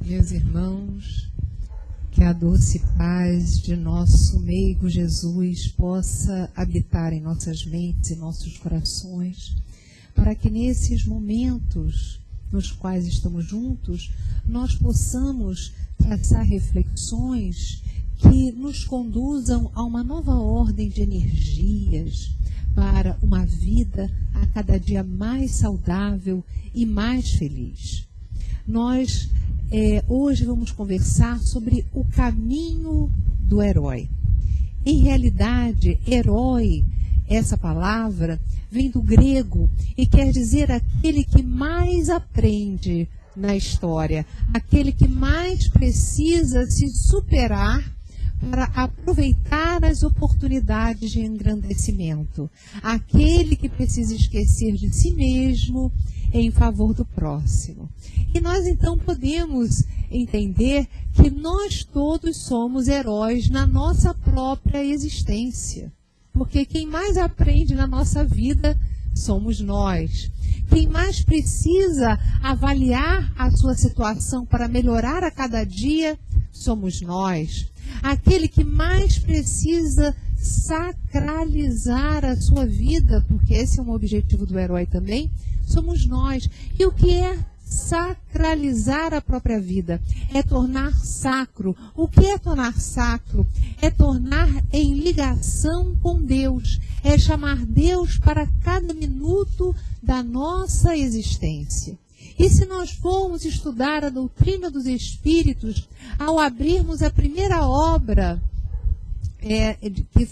Meus irmãos, que a doce paz de nosso meigo Jesus possa habitar em nossas mentes e nossos corações, para que nesses momentos nos quais estamos juntos, nós possamos traçar reflexões que nos conduzam a uma nova ordem de energias para uma vida a cada dia mais saudável e mais feliz. Nós hoje vamos conversar sobre o caminho do herói. Em realidade, herói, essa palavra, vem do grego e quer dizer aquele que mais aprende na história, aquele que mais precisa se superar para aproveitar as oportunidades de engrandecimento, aquele que precisa esquecer de si mesmo em favor do próximo. E nós então podemos entender que nós todos somos heróis na nossa própria existência, porque quem mais aprende na nossa vida somos nós. Quem mais precisa avaliar a sua situação para melhorar a cada dia somos nós. Aquele que mais precisa sacralizar a sua vida, porque esse é um objetivo do herói também, somos nós. E o que é sacralizar a própria vida? É tornar sacro. O que é tornar sacro? É tornar em ligação com Deus. É chamar Deus para cada minuto da nossa existência. E se nós formos estudar a doutrina dos Espíritos, ao abrirmos a primeira obra, que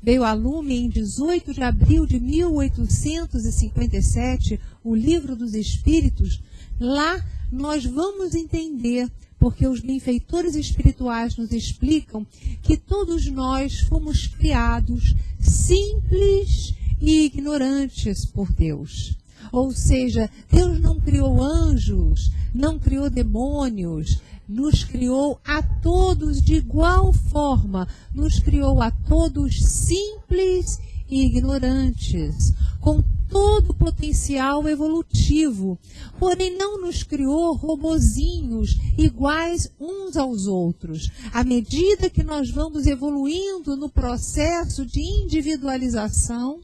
veio a lume em 18 de abril de 1857, o Livro dos Espíritos, lá nós vamos entender, porque os benfeitores espirituais nos explicam que todos nós fomos criados simples e ignorantes por Deus. Ou seja, Deus não criou anjos, não criou demônios, nos criou a todos de igual forma, nos criou a todos simples e ignorantes, com todo o potencial evolutivo, porém não nos criou robozinhos iguais uns aos outros. À medida que nós vamos evoluindo no processo de individualização,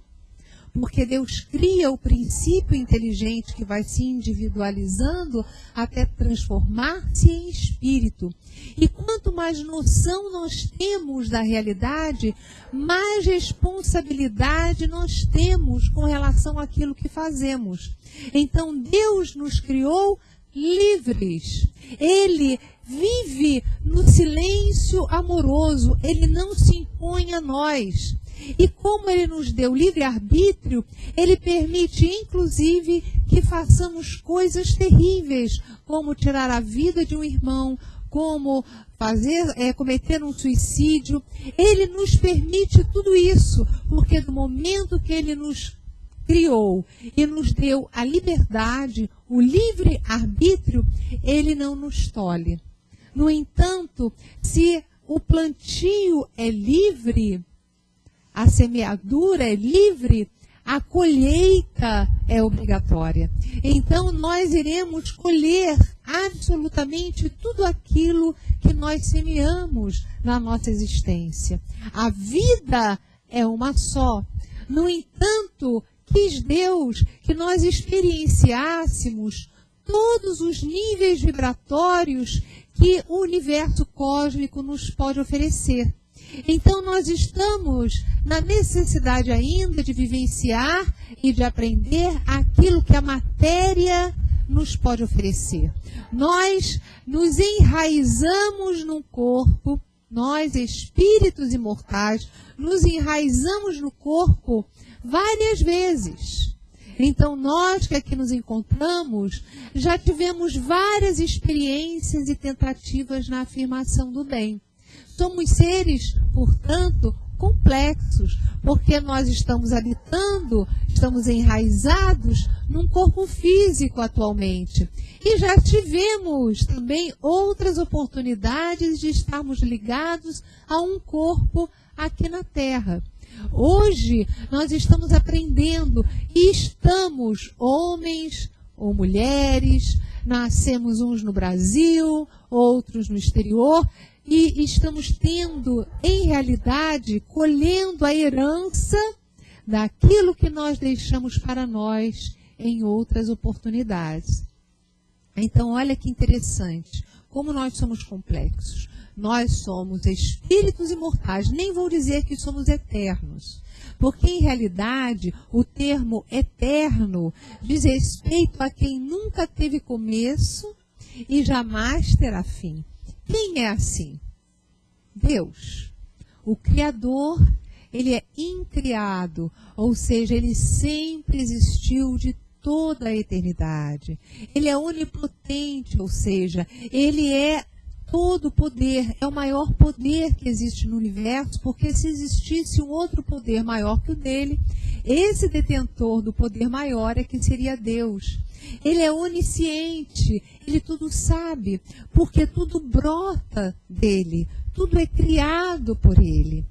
porque Deus cria o princípio inteligente que vai se individualizando até transformar-se em espírito. E quanto mais noção nós temos da realidade, mais responsabilidade nós temos com relação àquilo que fazemos. Então Deus nos criou livres. Ele vive no silêncio amoroso, ele não se impõe a nós. E como ele nos deu livre-arbítrio, ele permite, inclusive, que façamos coisas terríveis, como tirar a vida de um irmão, como cometer um suicídio. Ele nos permite tudo isso, porque no momento que ele nos criou e nos deu a liberdade, o livre-arbítrio, ele não nos tolhe. No entanto, se o plantio é livre, a semeadura é livre, a colheita é obrigatória. Então, nós iremos colher absolutamente tudo aquilo que nós semeamos na nossa existência. A vida é uma só. No entanto, quis Deus que nós experienciássemos todos os níveis vibratórios que o universo cósmico nos pode oferecer. Então, nós estamos na necessidade ainda de vivenciar e de aprender aquilo que a matéria nos pode oferecer. Nós nos enraizamos no corpo, nós, espíritos imortais, nos enraizamos no corpo várias vezes. Então, nós que aqui nos encontramos, já tivemos várias experiências e tentativas na afirmação do bem. Somos seres, portanto, complexos, porque nós estamos habitando, estamos enraizados num corpo físico atualmente. E já tivemos também outras oportunidades de estarmos ligados a um corpo aqui na Terra. Hoje, nós estamos aprendendo e estamos, homens ou mulheres, nascemos uns no Brasil, outros no exterior, e estamos tendo, em realidade, colhendo a herança daquilo que nós deixamos para nós em outras oportunidades. Então, olha que interessante, como nós somos complexos. Nós somos espíritos imortais, nem vou dizer que somos eternos, porque em realidade o termo eterno diz respeito a quem nunca teve começo e jamais terá fim. Quem é assim? Deus. O Criador, ele é incriado, ou seja, ele sempre existiu de toda a eternidade. Ele é onipotente, ou seja, ele é todo poder, é o maior poder que existe no universo, porque se existisse um outro poder maior que o dele, esse detentor do poder maior é que seria Deus. Ele é onisciente, ele tudo sabe, porque tudo brota dele, tudo é criado por ele.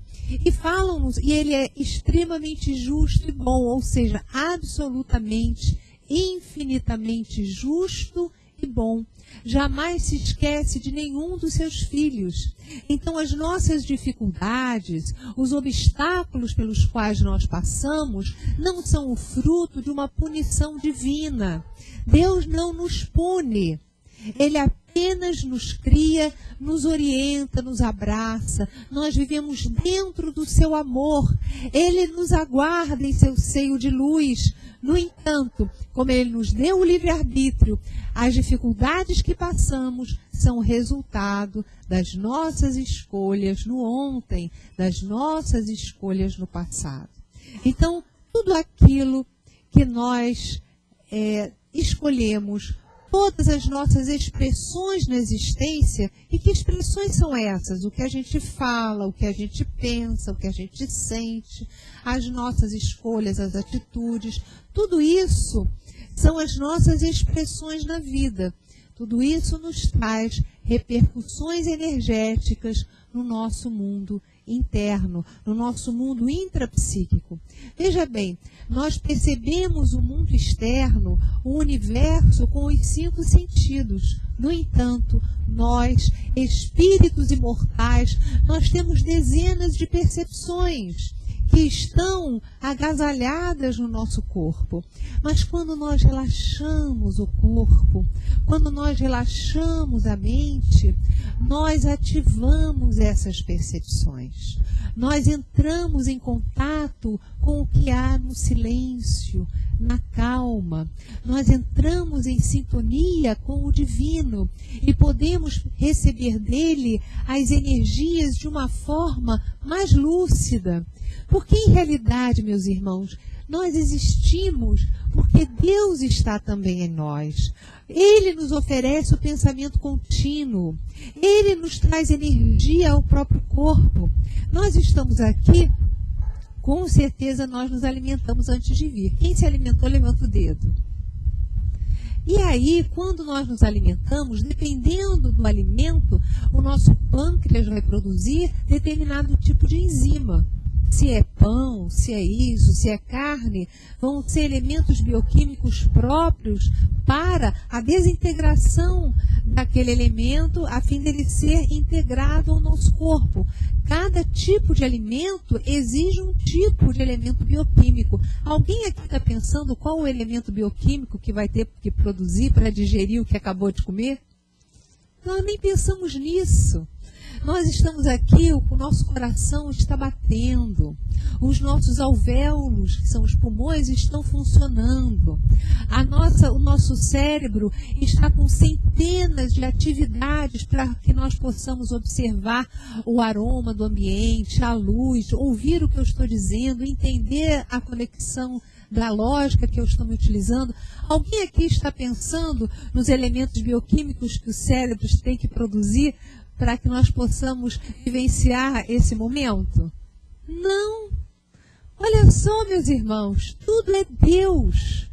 E falam-nos, e ele é extremamente justo e bom, ou seja, absolutamente, infinitamente justo e bom. Jamais se esquece de nenhum dos seus filhos. Então, as nossas dificuldades, os obstáculos pelos quais nós passamos, não são o fruto de uma punição divina. Deus não nos pune. Ele apenas nos cria, nos orienta, nos abraça. Nós vivemos dentro do seu amor. Ele nos aguarda em seu seio de luz. No entanto, como ele nos deu o livre-arbítrio, as dificuldades que passamos são resultado das nossas escolhas no ontem, das nossas escolhas no passado. Então, tudo aquilo que nós escolhemos, todas as nossas expressões na existência, e que expressões são essas? O que a gente fala, o que a gente pensa, o que a gente sente, as nossas escolhas, as atitudes, tudo isso são as nossas expressões na vida. Tudo isso nos traz repercussões energéticas no nosso mundo interno, no nosso mundo intrapsíquico. Veja bem, nós percebemos o mundo externo, o universo, com os 5 sentidos. No entanto, nós, espíritos imortais, nós temos dezenas de percepções que estão agasalhadas no nosso corpo. Mas quando nós relaxamos o corpo, quando nós relaxamos a mente, nós ativamos essas percepções. Nós entramos em contato com o que há no silêncio, na calma. Nós entramos em sintonia com o divino e podemos receber dele as energias de uma forma mais lúcida. Porque, em realidade, meus irmãos, nós existimos porque Deus está também em nós. Ele nos oferece o pensamento contínuo. Ele nos traz energia ao próprio corpo. Nós estamos aqui, com certeza nós nos alimentamos antes de vir. Quem se alimentou, levanta o dedo. E aí, quando nós nos alimentamos, dependendo do alimento, o nosso pâncreas vai produzir determinado tipo de enzima. Se é pão, se é isso, se é carne, vão ser elementos bioquímicos próprios para a desintegração daquele elemento, a fim dele ser integrado ao nosso corpo. Cada tipo de alimento exige um tipo de elemento bioquímico. Alguém aqui está pensando qual o elemento bioquímico que vai ter que produzir para digerir o que acabou de comer? Nós nem pensamos nisso. Nós estamos aqui, o nosso coração está batendo, os nossos alvéolos, que são os pulmões, estão funcionando. O nosso cérebro está com centenas de atividades para que nós possamos observar o aroma do ambiente, a luz, ouvir o que eu estou dizendo, entender a conexão da lógica que eu estou me utilizando. Alguém aqui está pensando nos elementos bioquímicos que o cérebro tem que produzir para que nós possamos vivenciar esse momento? Não. Olha só, meus irmãos, tudo é Deus.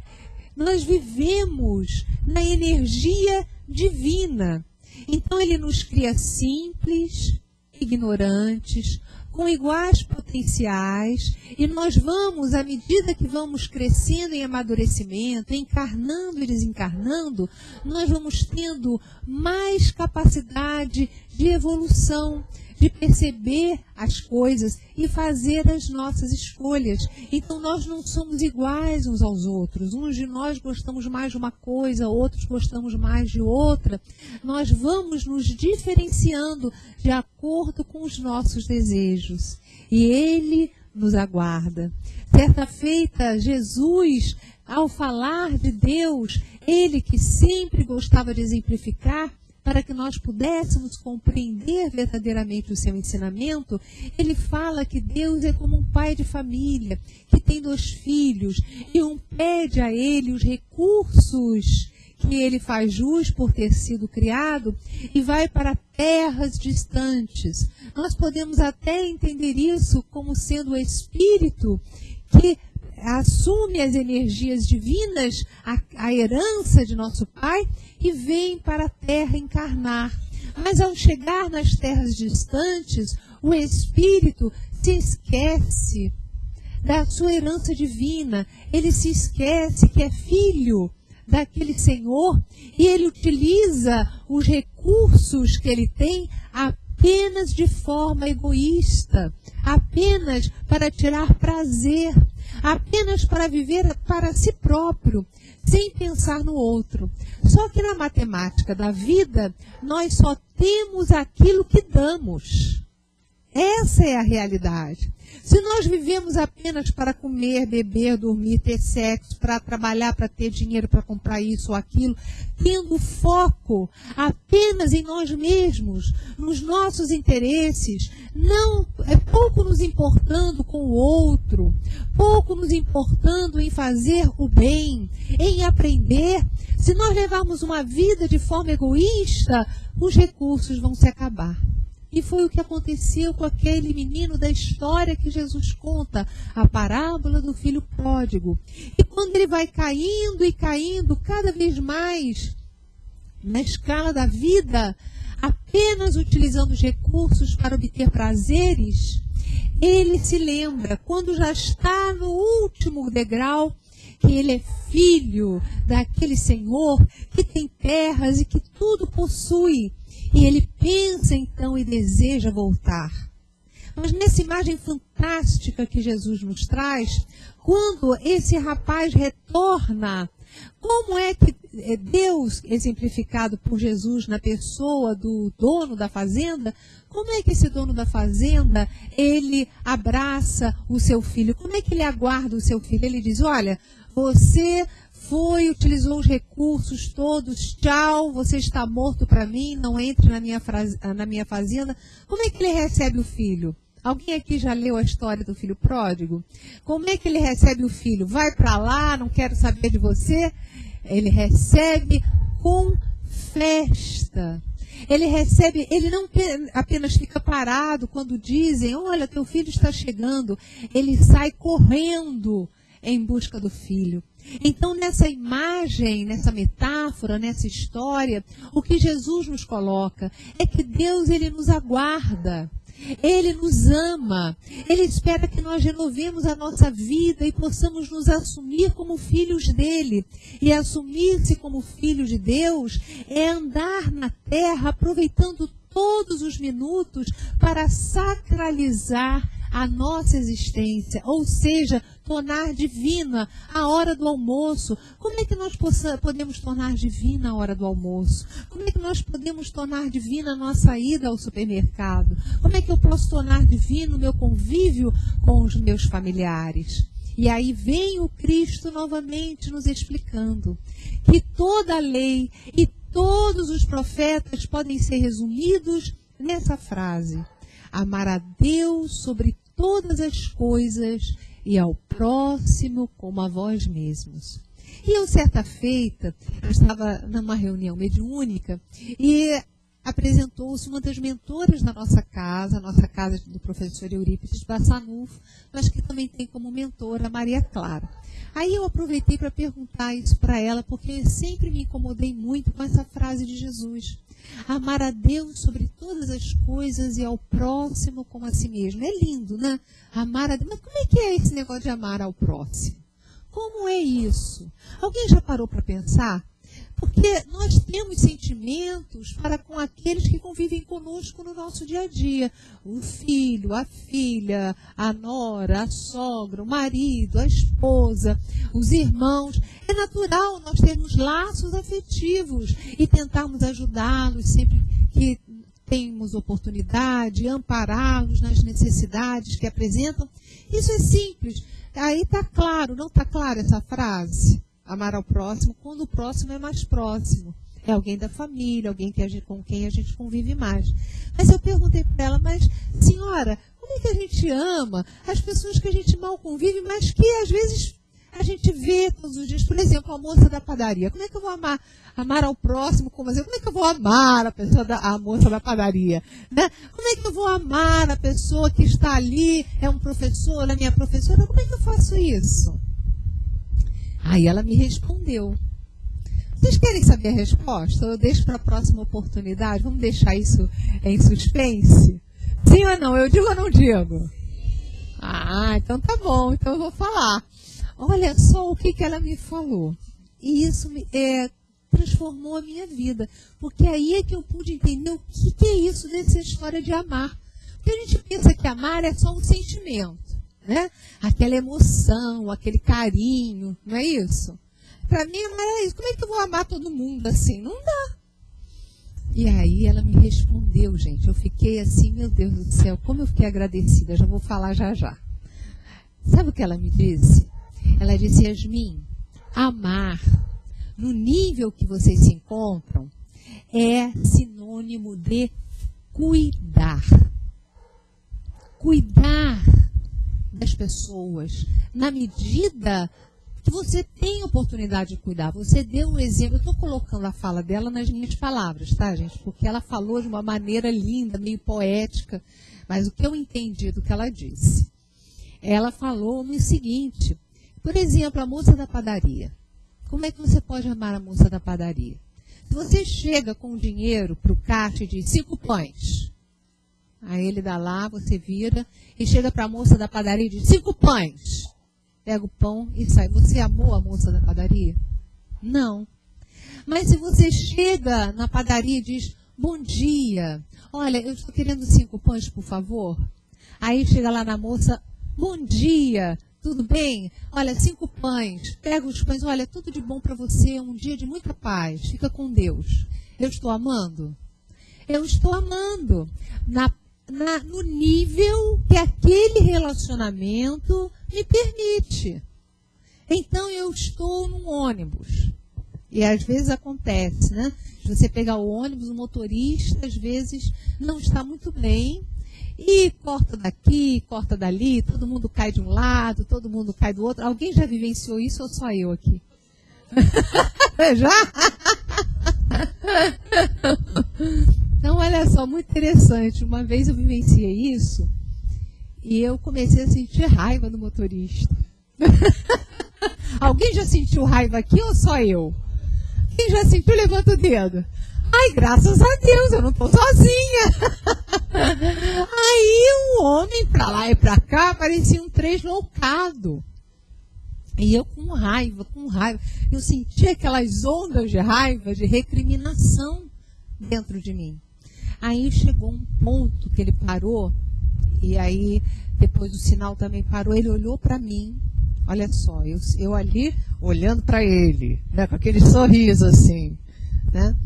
Nós vivemos na energia divina. Então, Ele nos cria simples, ignorantes, com iguais potenciais, e nós vamos, à medida que vamos crescendo em amadurecimento, encarnando e desencarnando, nós vamos tendo mais capacidade de evolução, de perceber as coisas e fazer as nossas escolhas. Então nós não somos iguais uns aos outros. Uns de nós gostamos mais de uma coisa, outros gostamos mais de outra. Nós vamos nos diferenciando de acordo com os nossos desejos. E Ele nos aguarda. Certa feita, Jesus, ao falar de Deus, Ele que sempre gostava de exemplificar, para que nós pudéssemos compreender verdadeiramente o seu ensinamento, ele fala que Deus é como um pai de família, que tem 2 filhos, e um pede a ele os recursos que ele faz jus por ter sido criado, e vai para terras distantes. Nós podemos até entender isso como sendo o Espírito que assume as energias divinas, a herança de nosso Pai, e vem para a terra encarnar. Mas ao chegar nas terras distantes, o Espírito se esquece da sua herança divina. Ele se esquece que é filho daquele Senhor, e ele utiliza os recursos que ele tem apenas de forma egoísta, apenas para tirar prazer, apenas para viver para si próprio, sem pensar no outro. Só que na matemática da vida, nós só temos aquilo que damos. Essa é a realidade. Se nós vivemos apenas para comer, beber, dormir, ter sexo, para trabalhar, para ter dinheiro, para comprar isso ou aquilo, tendo foco apenas em nós mesmos, nos nossos interesses, não é pouco nos importando com o outro, pouco nos importando em fazer o bem, em aprender, se nós levarmos uma vida de forma egoísta, os recursos vão se acabar. E foi o que aconteceu com aquele menino da história que Jesus conta, a parábola do filho pródigo. E quando ele vai caindo e caindo cada vez mais na escala da vida, apenas utilizando os recursos para obter prazeres, ele se lembra, quando já está no último degrau, que ele é filho daquele Senhor que tem terras e que tudo possui. E ele pensa então e deseja voltar. Mas nessa imagem fantástica que Jesus nos traz, quando esse rapaz retorna, como é que Deus, exemplificado por Jesus na pessoa do dono da fazenda, como é que esse dono da fazenda, ele abraça o seu filho? Como é que ele aguarda o seu filho? Ele diz, olha, você utilizou os recursos todos, tchau, você está morto para mim, não entre na minha fazenda. Como é que ele recebe o filho? Alguém aqui já leu a história do filho pródigo? Como é que ele recebe o filho? Vai para lá, não quero saber de você. Ele recebe com festa. Ele recebe, ele não apenas fica parado quando dizem, olha, teu filho está chegando. Ele sai correndo em busca do filho. Então, nessa imagem, nessa metáfora, nessa história, o que Jesus nos coloca é que Deus, ele nos aguarda, ele nos ama, ele espera que nós renovemos a nossa vida e possamos nos assumir como filhos dele. E assumir-se como filho de Deus é andar na terra aproveitando todos os minutos para sacralizar a nossa existência, ou seja, tornar divina a hora do almoço. Como é que nós podemos tornar divina a hora do almoço? Como é que nós podemos tornar divina a nossa ida ao supermercado? Como é que eu posso tornar divino o meu convívio com os meus familiares? E aí vem o Cristo novamente nos explicando que toda a lei e todos os profetas podem ser resumidos nessa frase: amar a Deus sobre todas as coisas e ao próximo como a vós mesmos. E eu, certa feita, eu estava numa reunião mediúnica e apresentou-se uma das mentoras da nossa casa, a nossa casa do professor Eurípides Bassanufo, mas que também tem como mentora a Maria Clara. Aí eu aproveitei para perguntar isso para ela, porque eu sempre me incomodei muito com essa frase de Jesus. Amar a Deus sobre todas as coisas e ao próximo como a si mesmo. É lindo, né? Amar a Deus. Mas como é que é esse negócio de amar ao próximo? Como é isso? Alguém já parou para pensar? Porque nós temos sentimentos para com aqueles que convivem conosco no nosso dia a dia. O filho, a filha, a nora, a sogra, o marido, a esposa, os irmãos. É natural nós termos laços afetivos e tentarmos ajudá-los sempre que temos oportunidade, ampará-los nas necessidades que apresentam. Isso é simples. Aí está claro, não está clara essa frase? Amar ao próximo, quando o próximo é mais próximo. É alguém da família, alguém com quem a gente convive mais. Mas eu perguntei para ela, mas senhora, como é que a gente ama as pessoas que a gente mal convive, mas que às vezes a gente vê todos os dias? Por exemplo, a moça da padaria. Como é que eu vou amar ao próximo? Como é que eu vou amar a moça da padaria? Né? Como é que eu vou amar a pessoa que está ali, é um professor, é minha professora? Como é que eu faço isso? Aí ela me respondeu. Vocês querem saber a resposta? Eu deixo para a próxima oportunidade. Vamos deixar isso em suspense? Sim ou não? Eu digo ou não digo? Ah, então tá bom. Então eu vou falar. Olha só o que ela me falou. E isso transformou a minha vida. Porque aí é que eu pude entender o que é isso dessa história de amar. Porque a gente pensa que amar é só um sentimento. Né? Aquela emoção, aquele carinho, não é isso? Para mim, amar é isso. Como é que eu vou amar todo mundo assim? Não dá. E aí ela me respondeu, gente. Eu fiquei assim, meu Deus do céu, como eu fiquei agradecida. Já vou falar já já. Sabe o que ela me disse? Ela disse, Yasmin, amar no nível que vocês se encontram é sinônimo de cuidar. Cuidar das pessoas, na medida que você tem oportunidade de cuidar. Você deu um exemplo, eu estou colocando a fala dela nas minhas palavras, tá, gente? Porque ela falou de uma maneira linda, meio poética, mas o que eu entendi do que ela disse? Ela falou no seguinte, por exemplo, a moça da padaria. Como é que você pode amar a moça da padaria? Se você chega com dinheiro para o caixa e diz 5 pães, aí ele dá lá, você vira e chega para a moça da padaria e diz 5 pães. Pega o pão e sai. Você amou a moça da padaria? Não. Mas se você chega na padaria e diz bom dia, olha, eu estou querendo 5 pães, por favor. Aí chega lá na moça, bom dia, tudo bem? Olha, 5 pães. Pega os pães, olha, tudo de bom para você, um dia de muita paz. Fica com Deus. Eu estou amando? Eu estou amando. No nível que aquele relacionamento me permite. Então, eu estou num ônibus. E às vezes acontece, né? Se você pegar o ônibus, o motorista, às vezes, não está muito bem. E corta daqui, corta dali, todo mundo cai de um lado, todo mundo cai do outro. Alguém já vivenciou isso ou só eu aqui? Já? Então, olha só, muito interessante. Uma vez eu vivenciei isso e eu comecei a sentir raiva do motorista. Alguém já sentiu raiva aqui ou só eu? Quem já sentiu, levanta o dedo. Ai, graças a Deus, eu não estou sozinha. Aí o homem pra lá e pra cá parecia um tresloucado. E eu com raiva. Eu senti aquelas ondas de raiva, de recriminação dentro de mim. Aí chegou um ponto que ele parou, e aí depois o sinal também parou, ele olhou para mim, olha só, eu ali olhando para ele, né, com aquele sorriso assim, né?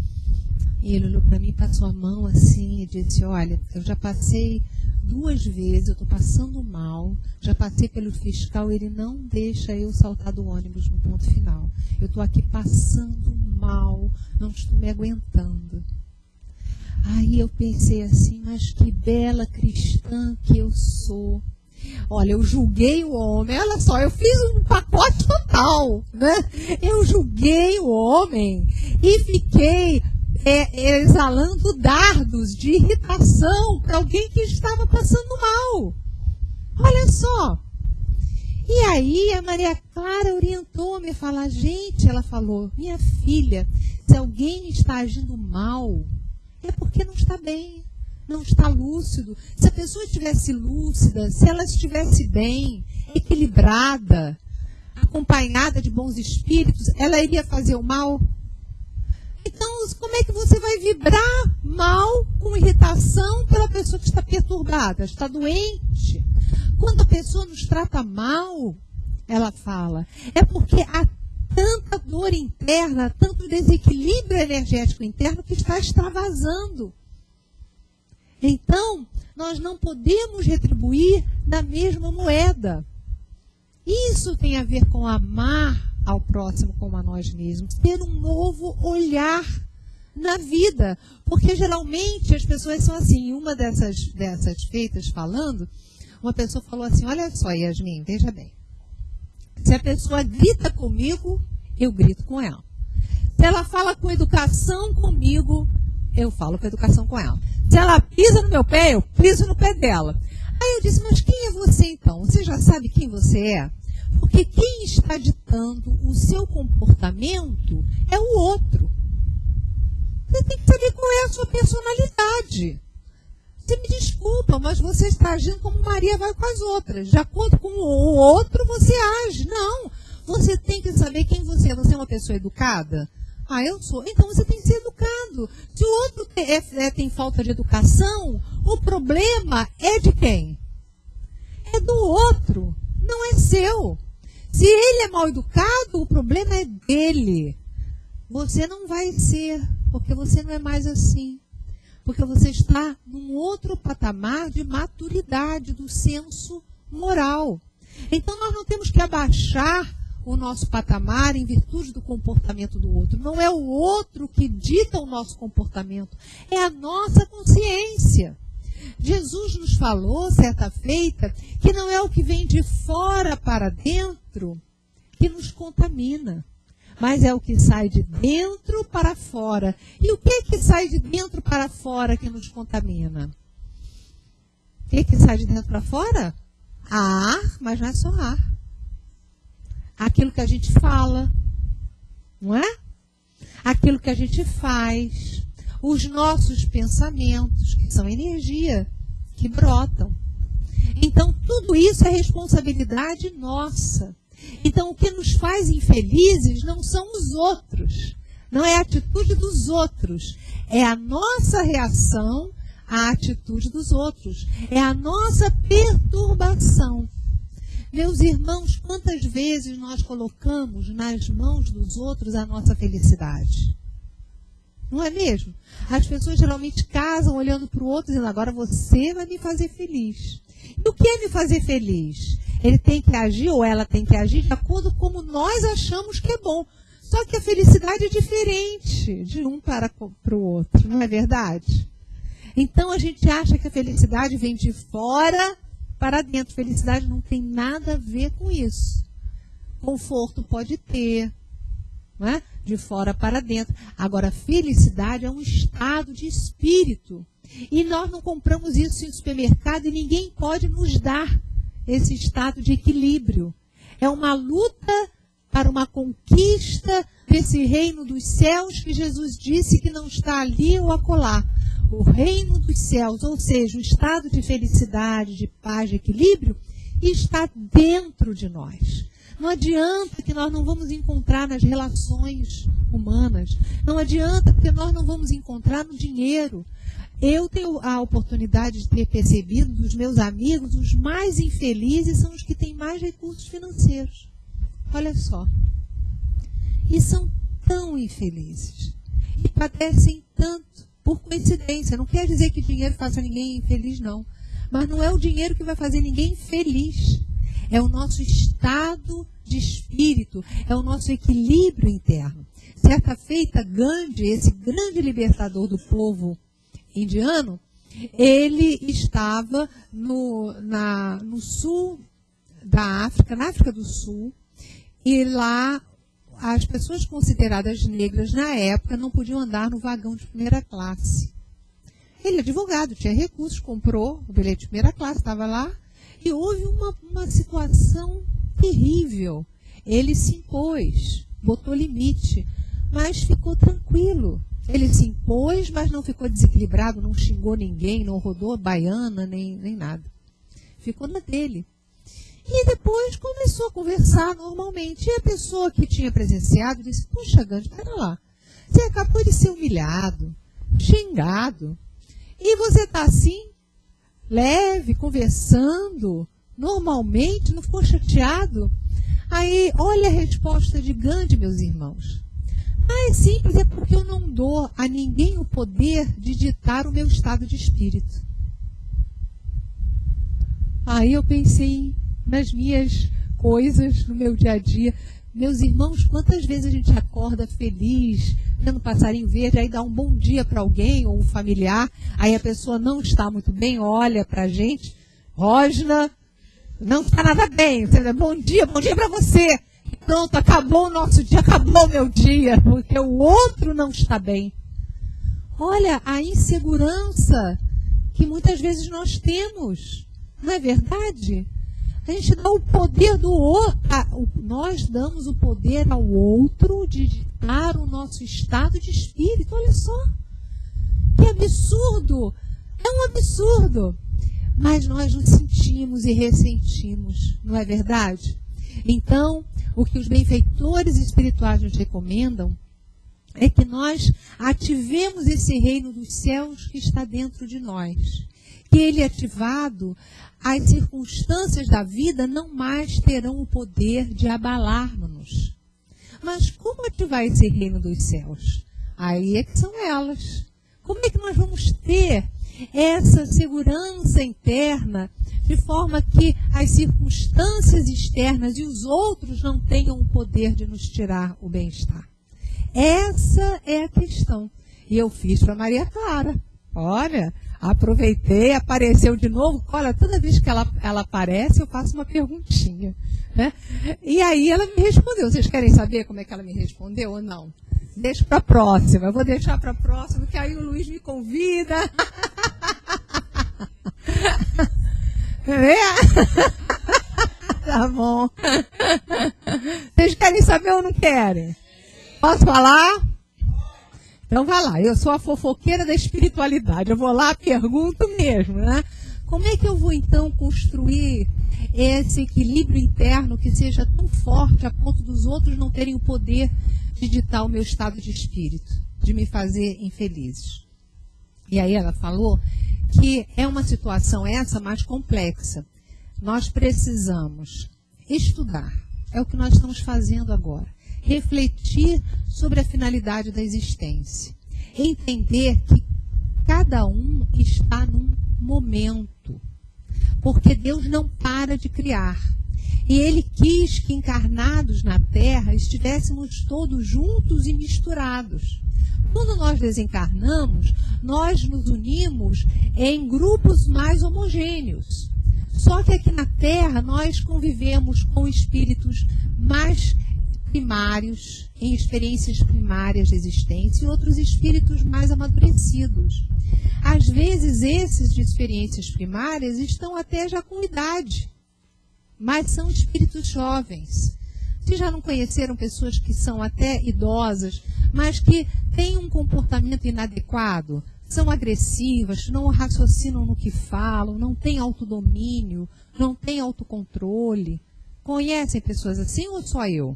E ele olhou para mim, passou a mão assim e disse, olha, eu já passei 2 vezes, eu estou passando mal, já passei pelo fiscal, ele não deixa eu saltar do ônibus no ponto final. Eu estou aqui passando mal, não estou me aguentando. Aí eu pensei assim, mas que bela cristã que eu sou. Olha, eu julguei o homem, olha só, eu fiz um pacote total, né? Eu julguei o homem e fiquei exalando dardos de irritação para alguém que estava passando mal. Olha só. E aí a Maria Clara orientou-me a falar, gente, ela falou, minha filha, se alguém está agindo mal, É porque não está bem, não está lúcido. Se a pessoa estivesse lúcida, se ela estivesse bem, equilibrada, acompanhada de bons espíritos, ela iria fazer o mal? Então, como é que você vai vibrar mal com irritação pela pessoa que está perturbada, está doente? Quando a pessoa nos trata mal, ela fala, é porque há tanta dor interna, tanto desequilíbrio energético interno que está extravasando. Então, nós não podemos retribuir da mesma moeda. Isso tem a ver com amar ao próximo como a nós mesmos, ter um novo olhar na vida. Porque geralmente as pessoas são assim. Uma dessas feitas falando, uma pessoa falou assim, olha só, Yasmin, veja bem. Se a pessoa grita comigo, eu grito com ela. Se ela fala com educação comigo, eu falo com educação com ela. Se ela pisa no meu pé, eu piso no pé dela. Aí eu disse, mas quem é você então? Você já sabe quem você é? Porque quem está ditando o seu comportamento é o outro. Você tem que saber qual é a sua personalidade. Você me desculpa, mas você está agindo como Maria vai com as outras. De acordo com o outro, você age. Não. Você tem que saber quem você é. Você é uma pessoa educada? Ah, eu sou. Então você tem que ser educado. Se o outro tem falta de educação, o problema é de quem? É do outro. Não é seu. Se ele é mal educado, o problema é dele. Você não vai ser, porque você não é mais assim. Porque você está num outro patamar de maturidade, do senso moral. Então nós não temos que abaixar o nosso patamar em virtude do comportamento do outro. Não é o outro que dita o nosso comportamento, é a nossa consciência. Jesus nos falou, certa feita, que não é o que vem de fora para dentro que nos contamina, mas é o que sai de dentro para fora. E o que é que sai de dentro para fora que nos contamina? O que é que sai de dentro para fora? Ar, mas não é só ar. Aquilo que a gente fala, não é? Aquilo que a gente faz, os nossos pensamentos, que são energia, que brotam. Então, tudo isso é responsabilidade nossa. Então, o que nos faz infelizes não são os outros, não é a atitude dos outros, é a nossa reação à atitude dos outros, é a nossa perturbação. Meus irmãos, quantas vezes nós colocamos nas mãos dos outros a nossa felicidade? Não é mesmo? As pessoas geralmente casam olhando para o outro dizendo, agora você vai me fazer feliz. E o que é me fazer feliz? Ele tem que agir ou ela tem que agir de acordo com como nós achamos que é bom. Só que a felicidade é diferente de um para o outro, não é verdade? Então a gente acha que a felicidade vem de fora para dentro. Felicidade não tem nada a ver com isso. Conforto pode ter, não é? De fora para dentro. Agora, felicidade é um estado de espírito. E nós não compramos isso em supermercado e ninguém pode nos dar esse estado de equilíbrio. É uma luta para uma conquista desse reino dos céus que Jesus disse que não está ali ou acolá. O reino dos céus, ou seja, o estado de felicidade, de paz, de equilíbrio, está dentro de nós. Não adianta que nós não vamos encontrar nas relações humanas. Não adianta porque nós não vamos encontrar no dinheiro. Eu tenho a oportunidade de ter percebido dos meus amigos, os mais infelizes são os que têm mais recursos financeiros. Olha só. E são tão infelizes. E padecem tanto. Por coincidência. Não quer dizer que dinheiro faça ninguém infeliz, não. Mas não é o dinheiro que vai fazer ninguém feliz. É o nosso estado de espírito. É o nosso equilíbrio interno. Certa feita, Gandhi, esse grande libertador do povo indiano, ele estava no sul da África, na África do Sul, e lá as pessoas consideradas negras na época não podiam andar no vagão de primeira classe. Ele é advogado, tinha recursos, comprou o bilhete de primeira classe, estava lá, e houve uma situação terrível. Ele se impôs, botou limite, mas ficou tranquilo. Ele se impôs, mas não ficou desequilibrado, não xingou ninguém, não rodou baiana, nem nada. Ficou na dele. E depois começou a conversar normalmente. E a pessoa que tinha presenciado disse, puxa, Gandhi, pera lá. Você acabou de ser humilhado, xingado. E você está assim, leve, conversando, normalmente, não ficou chateado? Aí, olha a resposta de Gandhi, meus irmãos. É simples, é porque eu não dou a ninguém o poder de ditar o meu estado de espírito. Aí eu pensei nas minhas coisas, no meu dia a dia. Meus irmãos, quantas vezes a gente acorda feliz, vendo passarinho verde, aí dá um bom dia para alguém ou um familiar, aí a pessoa não está muito bem, olha para a gente, Rosna, não está nada bem, bom dia para você. Pronto, acabou o nosso dia, acabou o meu dia, porque o outro não está bem. Olha a insegurança que muitas vezes nós temos, não é verdade? A gente dá o poder do outro, nós damos o poder ao outro de ditar o nosso estado de espírito, olha só. Que absurdo, é um absurdo. Mas nós nos sentimos e ressentimos, não é verdade? Então, o que os benfeitores espirituais nos recomendam é que nós ativemos esse reino dos céus que está dentro de nós. Que ele ativado, as circunstâncias da vida não mais terão o poder de abalar-nos. Mas como ativar esse reino dos céus? Aí é que são elas. Como é que nós vamos ter essa segurança interna de forma que as circunstâncias externas e os outros não tenham o poder de nos tirar o bem-estar? Essa é a questão. E eu fiz para Maria Clara. Olha, aproveitei, apareceu de novo. Olha, toda vez que ela aparece, eu faço uma perguntinha, né? E aí ela me respondeu. Vocês querem saber como é que ela me respondeu ou não? Deixa para a próxima. Eu vou deixar para a próxima, porque aí o Luiz me convida. Tá bom. Vocês querem saber ou não querem? Posso falar? Então vai lá, eu sou a fofoqueira da espiritualidade, eu vou lá, pergunto mesmo, né? Como é que eu vou então construir esse equilíbrio interno que seja tão forte a ponto dos outros não terem o poder de ditar o meu estado de espírito, de me fazer infelizes? E aí ela falou que é uma situação essa mais complexa. Nós precisamos estudar, é o que nós estamos fazendo agora. Refletir sobre a finalidade da existência. Entender que cada um está num momento. Porque Deus não para de criar. E Ele quis que encarnados na Terra estivéssemos todos juntos e misturados. Quando nós desencarnamos, nós nos unimos em grupos mais homogêneos. Só que aqui na Terra nós convivemos com espíritos mais primários, em experiências primárias de existência, e outros espíritos mais amadurecidos. Às vezes, esses de experiências primárias estão até já com idade, mas são espíritos jovens. Vocês já não conheceram pessoas que são até idosas, mas que têm um comportamento inadequado? São agressivas, não raciocinam no que falam, não têm autodomínio, não têm autocontrole. Conhecem pessoas assim ou só eu?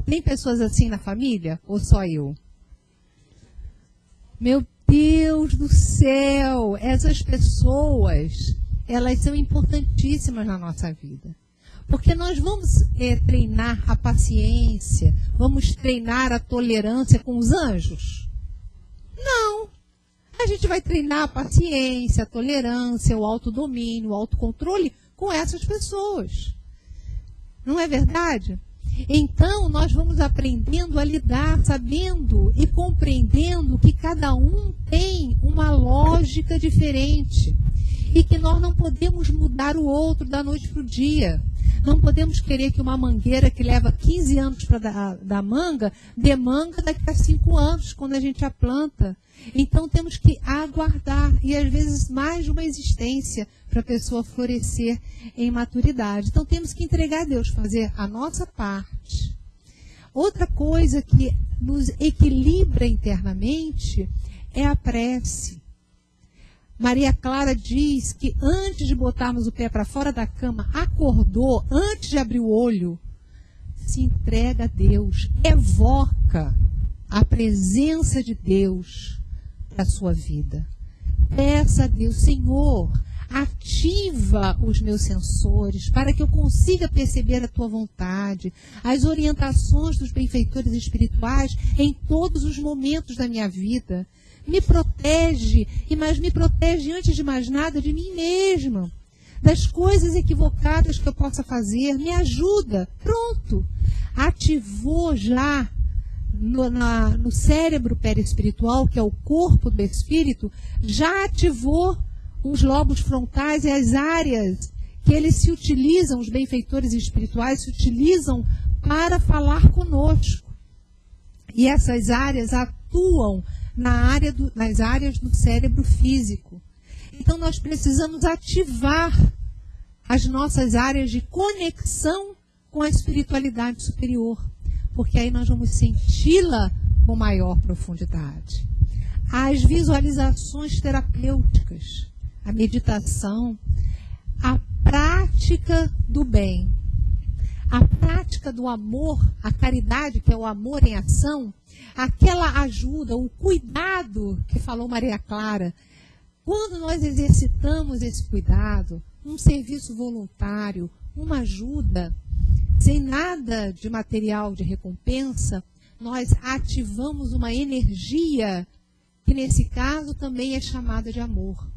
Tem pessoas assim na família ou só eu? Meu Deus do céu, essas pessoas, elas são importantíssimas na nossa vida. Porque nós vamos treinar a paciência, vamos treinar a tolerância com os anjos? Não. A gente vai treinar a paciência, a tolerância, o autodomínio, o autocontrole com essas pessoas. Não é verdade? Então, nós vamos aprendendo a lidar, sabendo e compreendendo que cada um tem uma lógica diferente e que nós não podemos mudar o outro da noite para o dia. Não podemos querer que uma mangueira que leva 15 anos para dar manga, dê manga daqui a 5 anos, quando a gente a planta. Então, temos que aguardar, e às vezes mais de uma existência, para a pessoa florescer em maturidade. Então, temos que entregar a Deus, fazer a nossa parte. Outra coisa que nos equilibra internamente é a prece. Maria Clara diz que antes de botarmos o pé para fora da cama, acordou, antes de abrir o olho, se entrega a Deus, evoca a presença de Deus para a sua vida. Peça a Deus, Senhor, ativa os meus sensores para que eu consiga perceber a tua vontade, as orientações dos benfeitores espirituais em todos os momentos da minha vida. Me protege, mas me protege antes de mais nada de mim mesma, das coisas equivocadas que eu possa fazer. Me ajuda. Pronto. Ativou já no cérebro perispiritual, que é o corpo do espírito, já ativou os lobos frontais e as áreas que eles se utilizam, os benfeitores espirituais se utilizam para falar conosco. E essas áreas atuam nas áreas do cérebro físico. Então nós precisamos ativar as nossas áreas de conexão com a espiritualidade superior, porque aí nós vamos senti-la com maior profundidade. As visualizações terapêuticas, a meditação, a prática do bem, a prática do amor, a caridade, que é o amor em ação, aquela ajuda, o cuidado que falou Maria Clara. Quando nós exercitamos esse cuidado, um serviço voluntário, uma ajuda, sem nada de material de recompensa, nós ativamos uma energia que nesse caso também é chamada de amor.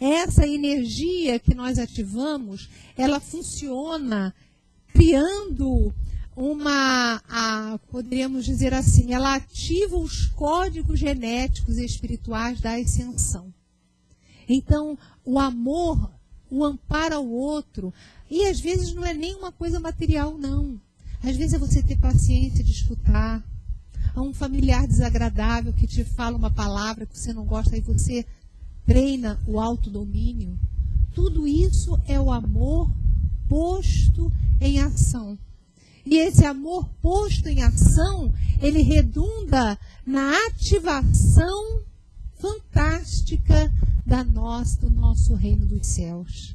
Essa energia que nós ativamos, ela funciona criando poderíamos dizer assim, ela ativa os códigos genéticos e espirituais da ascensão. Então, o amor, o amparo ao outro, e às vezes não é nem uma coisa material, não. Às vezes é você ter paciência de escutar a um familiar desagradável que te fala uma palavra que você não gosta, e você treina o autodomínio. Tudo isso é o amor posto em ação. E esse amor posto em ação, ele redunda na ativação fantástica do nosso reino dos céus.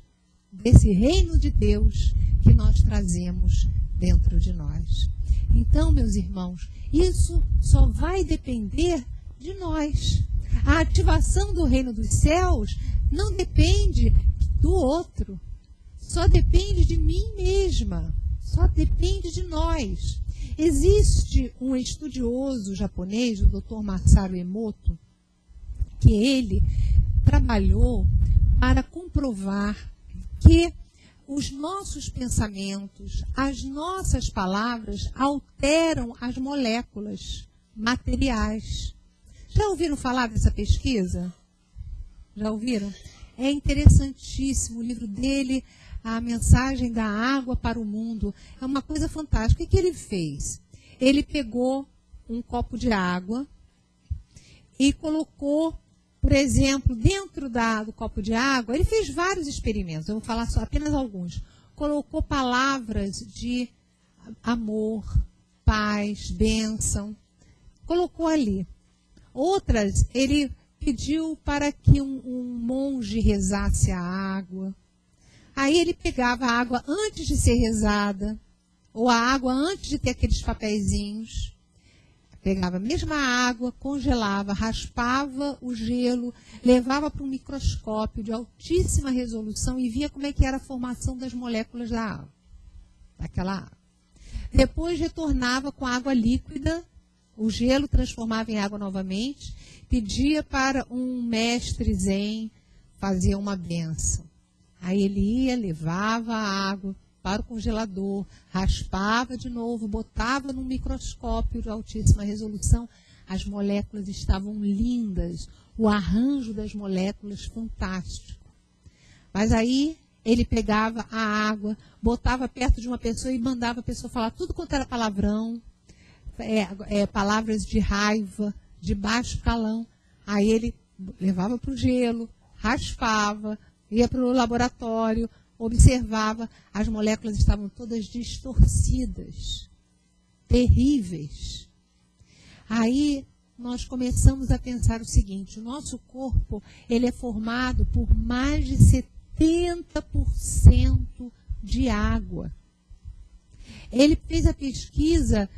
Desse reino de Deus que nós trazemos dentro de nós. Então, meus irmãos, isso só vai depender de nós. A ativação do reino dos céus não depende do outro. Só depende de mim mesma. Só depende de nós. Existe um estudioso japonês, o Dr. Masaru Emoto, que ele trabalhou para comprovar que os nossos pensamentos, as nossas palavras alteram as moléculas materiais. Já ouviram falar dessa pesquisa? Já ouviram? É interessantíssimo o livro dele, A Mensagem da Água para o Mundo. É uma coisa fantástica. O que ele fez? Ele pegou um copo de água e colocou, por exemplo, dentro do copo de água, ele fez vários experimentos, eu vou falar só apenas alguns. Colocou palavras de amor, paz, bênção, colocou ali. Outras, ele pediu para que um monge rezasse a água. Aí ele pegava a água antes de ser rezada, ou a água antes de ter aqueles papeizinhos. Pegava a mesma água, congelava, raspava o gelo, levava para um microscópio de altíssima resolução e via como é que era a formação das moléculas da água, daquela água. Depois retornava com água líquida, o gelo transformava em água novamente, pedia para um mestre zen fazer uma bênção. Aí ele ia, levava a água para o congelador, raspava de novo, botava num microscópio de altíssima resolução. As moléculas estavam lindas, o arranjo das moléculas fantástico. Mas aí ele pegava a água, botava perto de uma pessoa e mandava a pessoa falar tudo quanto era palavrão, palavras de raiva, de baixo calão. Aí ele levava para o gelo, raspava, ia para o laboratório, observava, as moléculas estavam todas distorcidas, terríveis. Aí nós começamos a pensar o seguinte: o nosso corpo ele é formado por mais de 70% de água. Ele fez a pesquisa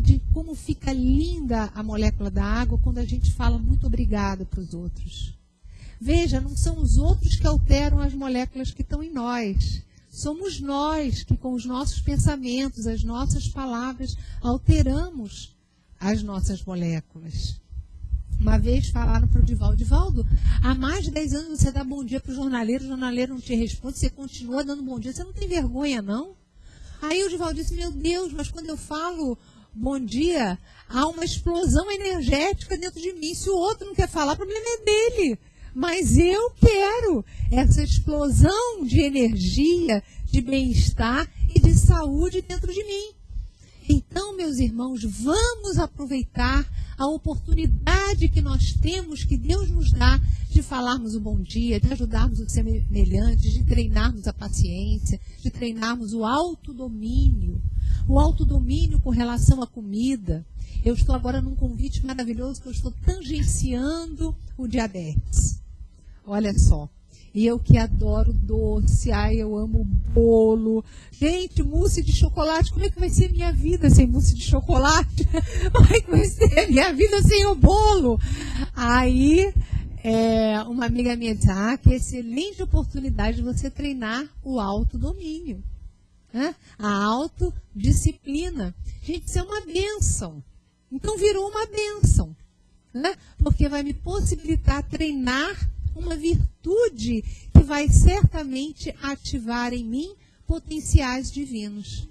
de como fica linda a molécula da água quando a gente fala muito obrigado para os outros. Veja, não são os outros que alteram as moléculas que estão em nós. Somos nós que, com os nossos pensamentos, as nossas palavras, alteramos as nossas moléculas. Uma vez falaram para o Divaldo, há mais de 10 anos você dá bom dia para o jornaleiro não te responde, você continua dando bom dia, você não tem vergonha, não? Aí o Divaldo disse, meu Deus, mas quando eu falo bom dia, há uma explosão energética dentro de mim. Se o outro não quer falar, o problema é dele. Mas eu quero essa explosão de energia, de bem-estar e de saúde dentro de mim. Então, meus irmãos, vamos aproveitar a oportunidade que nós temos, que Deus nos dá, de falarmos o bom dia, de ajudarmos os semelhantes, de treinarmos a paciência, de treinarmos o autodomínio. O autodomínio com relação à comida. Eu estou agora num convite maravilhoso que eu estou tangenciando o diabetes. Olha só. E eu que adoro doce, eu amo bolo. Gente, mousse de chocolate, como é que vai ser a minha vida sem mousse de chocolate? Como é que vai ser a minha vida sem o bolo? Aí, uma amiga minha disse, que excelente oportunidade de você treinar o autodomínio. Né? A autodisciplina. Gente, isso é uma bênção. Então virou uma bênção. Né? Porque vai me possibilitar treinar uma virtude que vai certamente ativar em mim potenciais divinos.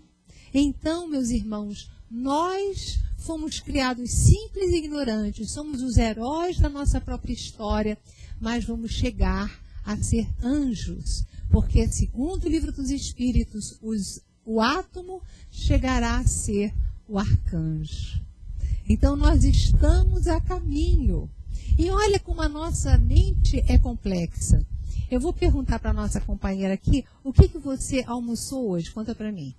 Então, meus irmãos, nós fomos criados simples e ignorantes, somos os heróis da nossa própria história, mas vamos chegar a ser anjos, porque, segundo o Livro dos Espíritos, o átomo chegará a ser o arcanjo. Então, nós estamos a caminho. E olha como a nossa mente é complexa. Eu vou perguntar para a nossa companheira aqui, o que você almoçou hoje? Conta para mim.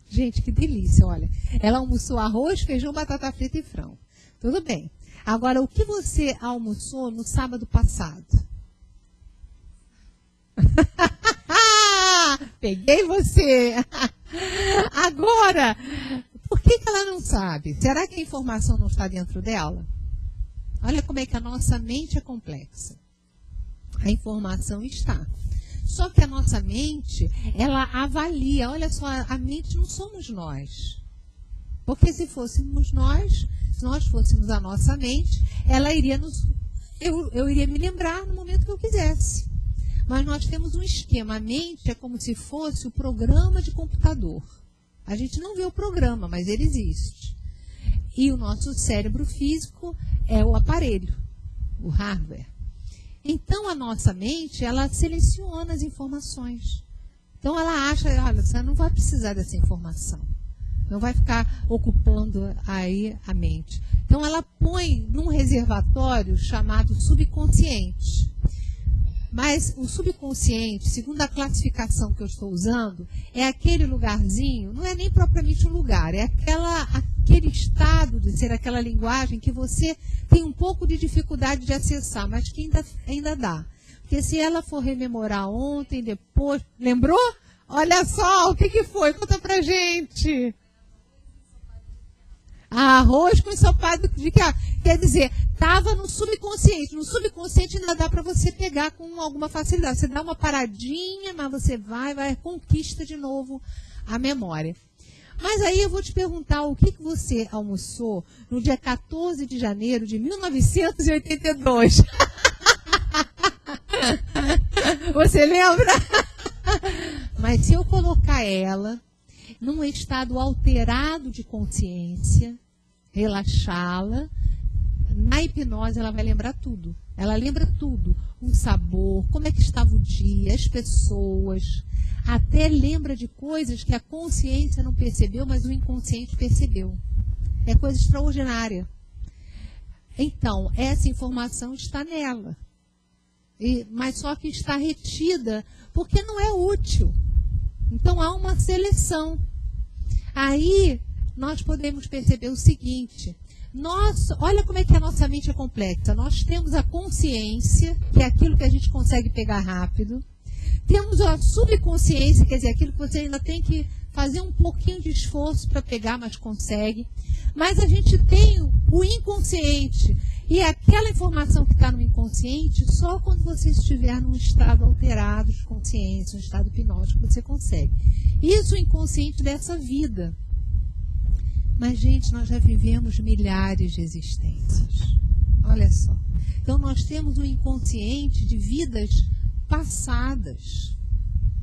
Gente, que delícia, olha. Ela almoçou arroz, feijão, batata frita e frango. Tudo bem. Agora, o que você almoçou no sábado passado? Peguei você. Agora, por que ela não sabe? Será que a informação não está dentro dela? Olha como é que a nossa mente é complexa. A informação está. Só que a nossa mente, ela avalia. Olha só, a mente não somos nós. Porque se fôssemos nós, se nós fôssemos a nossa mente, ela iria eu iria me lembrar no momento que eu quisesse. Mas nós temos um esquema. A mente é como se fosse o programa de computador. A gente não vê o programa, mas ele existe. E o nosso cérebro físico é o aparelho, o hardware. Então, a nossa mente, ela seleciona as informações. Então, ela acha, olha, você não vai precisar dessa informação. Não vai ficar ocupando aí a mente. Então, ela põe num reservatório chamado subconsciente. Mas o subconsciente, segundo a classificação que eu estou usando, é aquele lugarzinho, não é nem propriamente um lugar, é aquele estado de ser aquela linguagem que você tem um pouco de dificuldade de acessar, mas que ainda dá. Porque se ela for rememorar ontem, depois... Lembrou? Olha só, o que foi? Conta pra gente. Arroz com ensopado de que quer dizer, estava no subconsciente. No subconsciente ainda dá para você pegar com alguma facilidade. Você dá uma paradinha, mas você vai conquista de novo a memória. Mas aí eu vou te perguntar o que você almoçou no dia 14 de janeiro de 1982. Você lembra? Mas se eu colocar ela num estado alterado de consciência, relaxá-la, na hipnose ela vai lembrar tudo. Ela lembra tudo. O sabor, como é que estava o dia, as pessoas. Até lembra de coisas que a consciência não percebeu, mas o inconsciente percebeu. É coisa extraordinária. Então, essa informação está nela. Mas só que está retida porque não é útil. Então, há uma seleção. Aí, nós podemos perceber o seguinte: olha como é que a nossa mente é complexa. Nós temos a consciência, que é aquilo que a gente consegue pegar rápido. Temos a subconsciência, quer dizer, aquilo que você ainda tem que fazer um pouquinho de esforço para pegar, mas consegue. Mas a gente tem o inconsciente. E aquela informação que está no inconsciente, só quando você estiver num estado alterado de consciência, um estado hipnótico, você consegue. Isso é o inconsciente dessa vida. Mas, gente, nós já vivemos milhares de existências. Olha só. Então, nós temos um inconsciente de vidas passadas.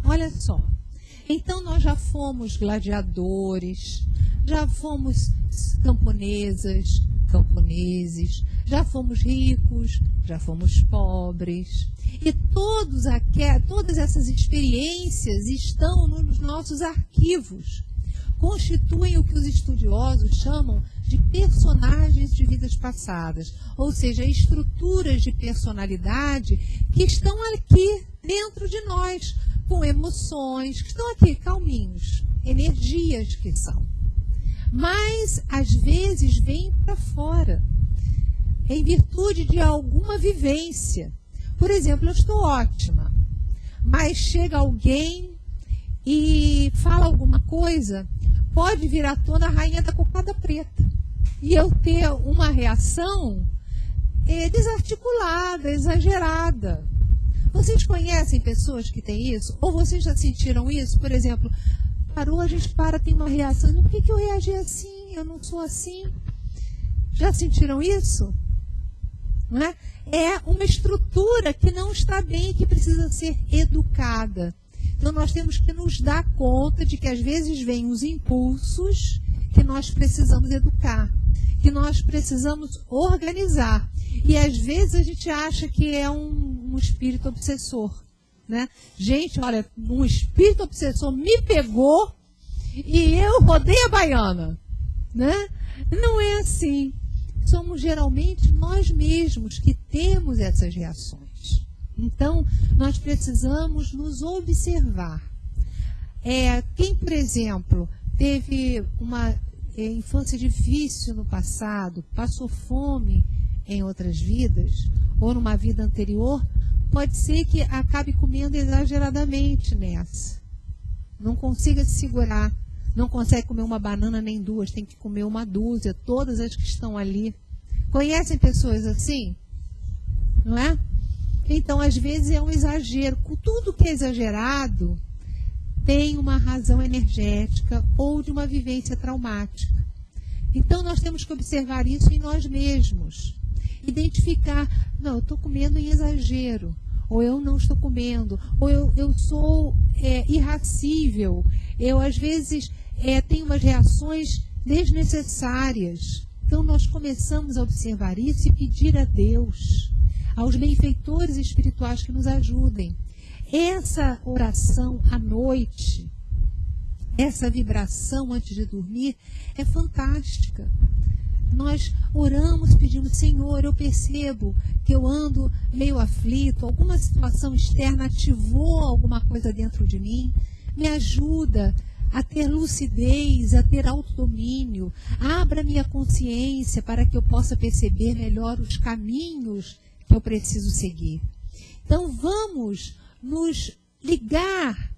Olha só. Então, nós já fomos gladiadores, já fomos camponesas, camponeses, já fomos ricos, já fomos pobres. E todas essas experiências estão nos nossos arquivos. Constituem o que os estudiosos chamam de personagens de vidas passadas, ou seja, estruturas de personalidade que estão aqui dentro de nós, com emoções, que estão aqui calminhos, energias que são. Mas, às vezes, vêm para fora, em virtude de alguma vivência. Por exemplo, eu estou ótima, mas chega alguém e fala alguma coisa, pode vir à tona a rainha da cocada preta. E eu ter uma reação desarticulada, exagerada. Vocês conhecem pessoas que têm isso? Ou vocês já sentiram isso? Por exemplo, parou, a gente tem uma reação. Por que eu reagi assim? Eu não sou assim. Já sentiram isso? Não é? É uma estrutura que não está bem e que precisa ser educada. Então, nós temos que nos dar conta de que, às vezes, vêm os impulsos que nós precisamos educar, que nós precisamos organizar. E, às vezes, a gente acha que é um espírito obsessor. Né? Gente, olha, um espírito obsessor me pegou e eu rodei a baiana. Né? Não é assim. Somos, geralmente, nós mesmos que temos essas reações. Então, nós precisamos nos observar. Quem, por exemplo, teve uma infância difícil no passado, passou fome em outras vidas, ou numa vida anterior, pode ser que acabe comendo exageradamente nessa. Não consiga se segurar, não consegue comer uma banana nem duas, tem que comer uma dúzia, todas as que estão ali. Conhecem pessoas assim? Não é? Então, às vezes, é um exagero. Tudo que é exagerado tem uma razão energética ou de uma vivência traumática. Então, nós temos que observar isso em nós mesmos. Identificar, não, eu estou comendo em exagero, ou eu não estou comendo, ou eu sou irracível. Eu, às vezes, tenho umas reações desnecessárias. Então, nós começamos a observar isso e pedir a Deus, aos benfeitores espirituais que nos ajudem. Essa oração à noite, essa vibração antes de dormir, é fantástica. Nós oramos pedindo, Senhor, eu percebo que eu ando meio aflito, alguma situação externa ativou alguma coisa dentro de mim, me ajuda a ter lucidez, a ter autodomínio, abra minha consciência para que eu possa perceber melhor os caminhos que eu preciso seguir. Então, vamos nos ligar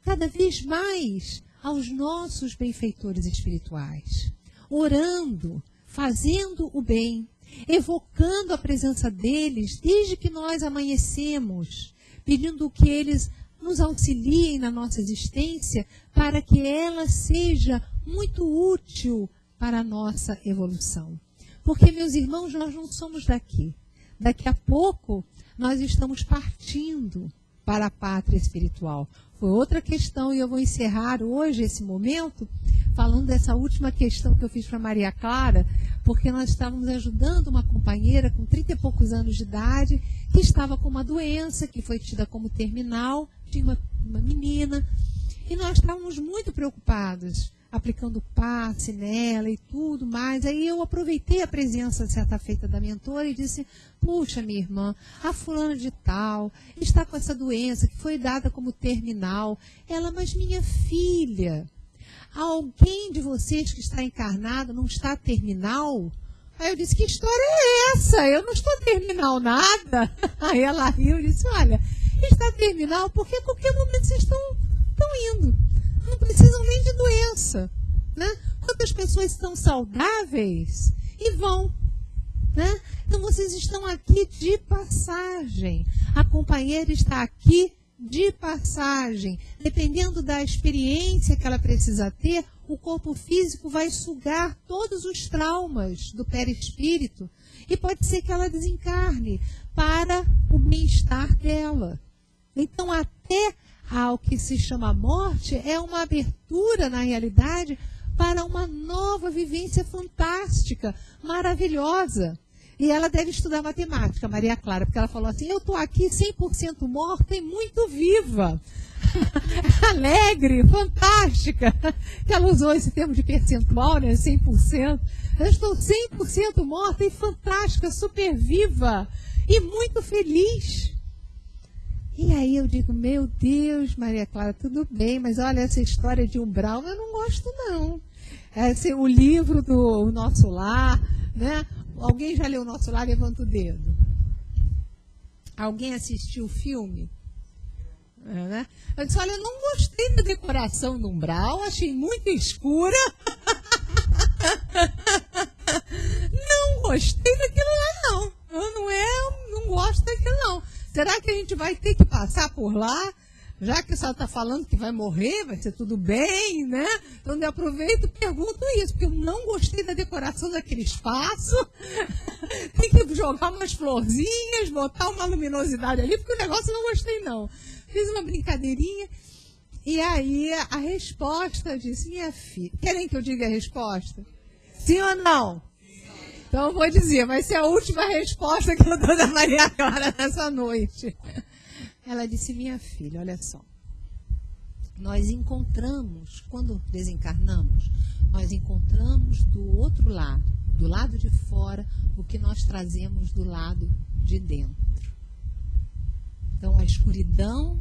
cada vez mais aos nossos benfeitores espirituais, orando, fazendo o bem, evocando a presença deles desde que nós amanhecemos, pedindo que eles nos auxiliem na nossa existência para que ela seja muito útil para a nossa evolução. Porque, meus irmãos, nós não somos daqui. Daqui a pouco, nós estamos partindo para a pátria espiritual. Foi outra questão, e eu vou encerrar hoje esse momento falando dessa última questão que eu fiz para Maria Clara, porque nós estávamos ajudando uma companheira com 30 e poucos anos de idade, que estava com uma doença, que foi tida como terminal, tinha uma menina, e nós estávamos muito preocupados, aplicando passe nela e tudo mais. Aí eu aproveitei a presença certa feita da mentora e disse, puxa, minha irmã, a fulana de tal está com essa doença que foi dada como terminal. Ela, mas minha filha, alguém de vocês que está encarnado não está terminal? Aí eu disse, que história é essa? Eu não estou terminal nada. Aí ela riu e disse, olha, está terminal porque a qualquer momento vocês estão indo. Não precisam nem de doença. Né? Quantas pessoas estão saudáveis e vão. Né? Então vocês estão aqui de passagem. A companheira está aqui de passagem. Dependendo da experiência que ela precisa ter, o corpo físico vai sugar todos os traumas do perispírito e pode ser que ela desencarne para o bem-estar dela. Então, até ao que se chama morte, é uma abertura, na realidade, para uma nova vivência fantástica, maravilhosa. E ela deve estudar matemática, Maria Clara, porque ela falou assim, eu estou aqui 100% morta e muito viva. Alegre, fantástica. Ela usou esse termo de percentual, né? 100%. Eu estou 100% morta e fantástica, super viva e muito feliz. E aí eu digo, meu Deus, Maria Clara, tudo bem, mas olha, essa história de umbral eu não gosto não. O livro do Nosso Lar, né? Alguém já leu o Nosso Lar? Levanta o dedo. Alguém assistiu o filme? Né? Eu disse, olha, eu não gostei da decoração do umbral, achei muito escura. Não gostei daquilo lá, não. Eu não gosto daquilo, não. Será que a gente vai ter que passar por lá? Já que a senhora está falando que vai morrer, vai ser tudo bem, né? Então eu aproveito e pergunto isso, porque eu não gostei da decoração daquele espaço. Tem que jogar umas florzinhas, botar uma luminosidade ali, porque o negócio eu não gostei, não. Fiz uma brincadeirinha, e aí a resposta disse, minha filha, querem que eu diga a resposta? Sim ou não? Então eu vou dizer, vai ser a última resposta que eu dou da Maria Clara nessa noite. Ela disse, minha filha, olha só, nós encontramos, quando desencarnamos, nós encontramos do outro lado, do lado de fora, o que nós trazemos do lado de dentro. Então, a escuridão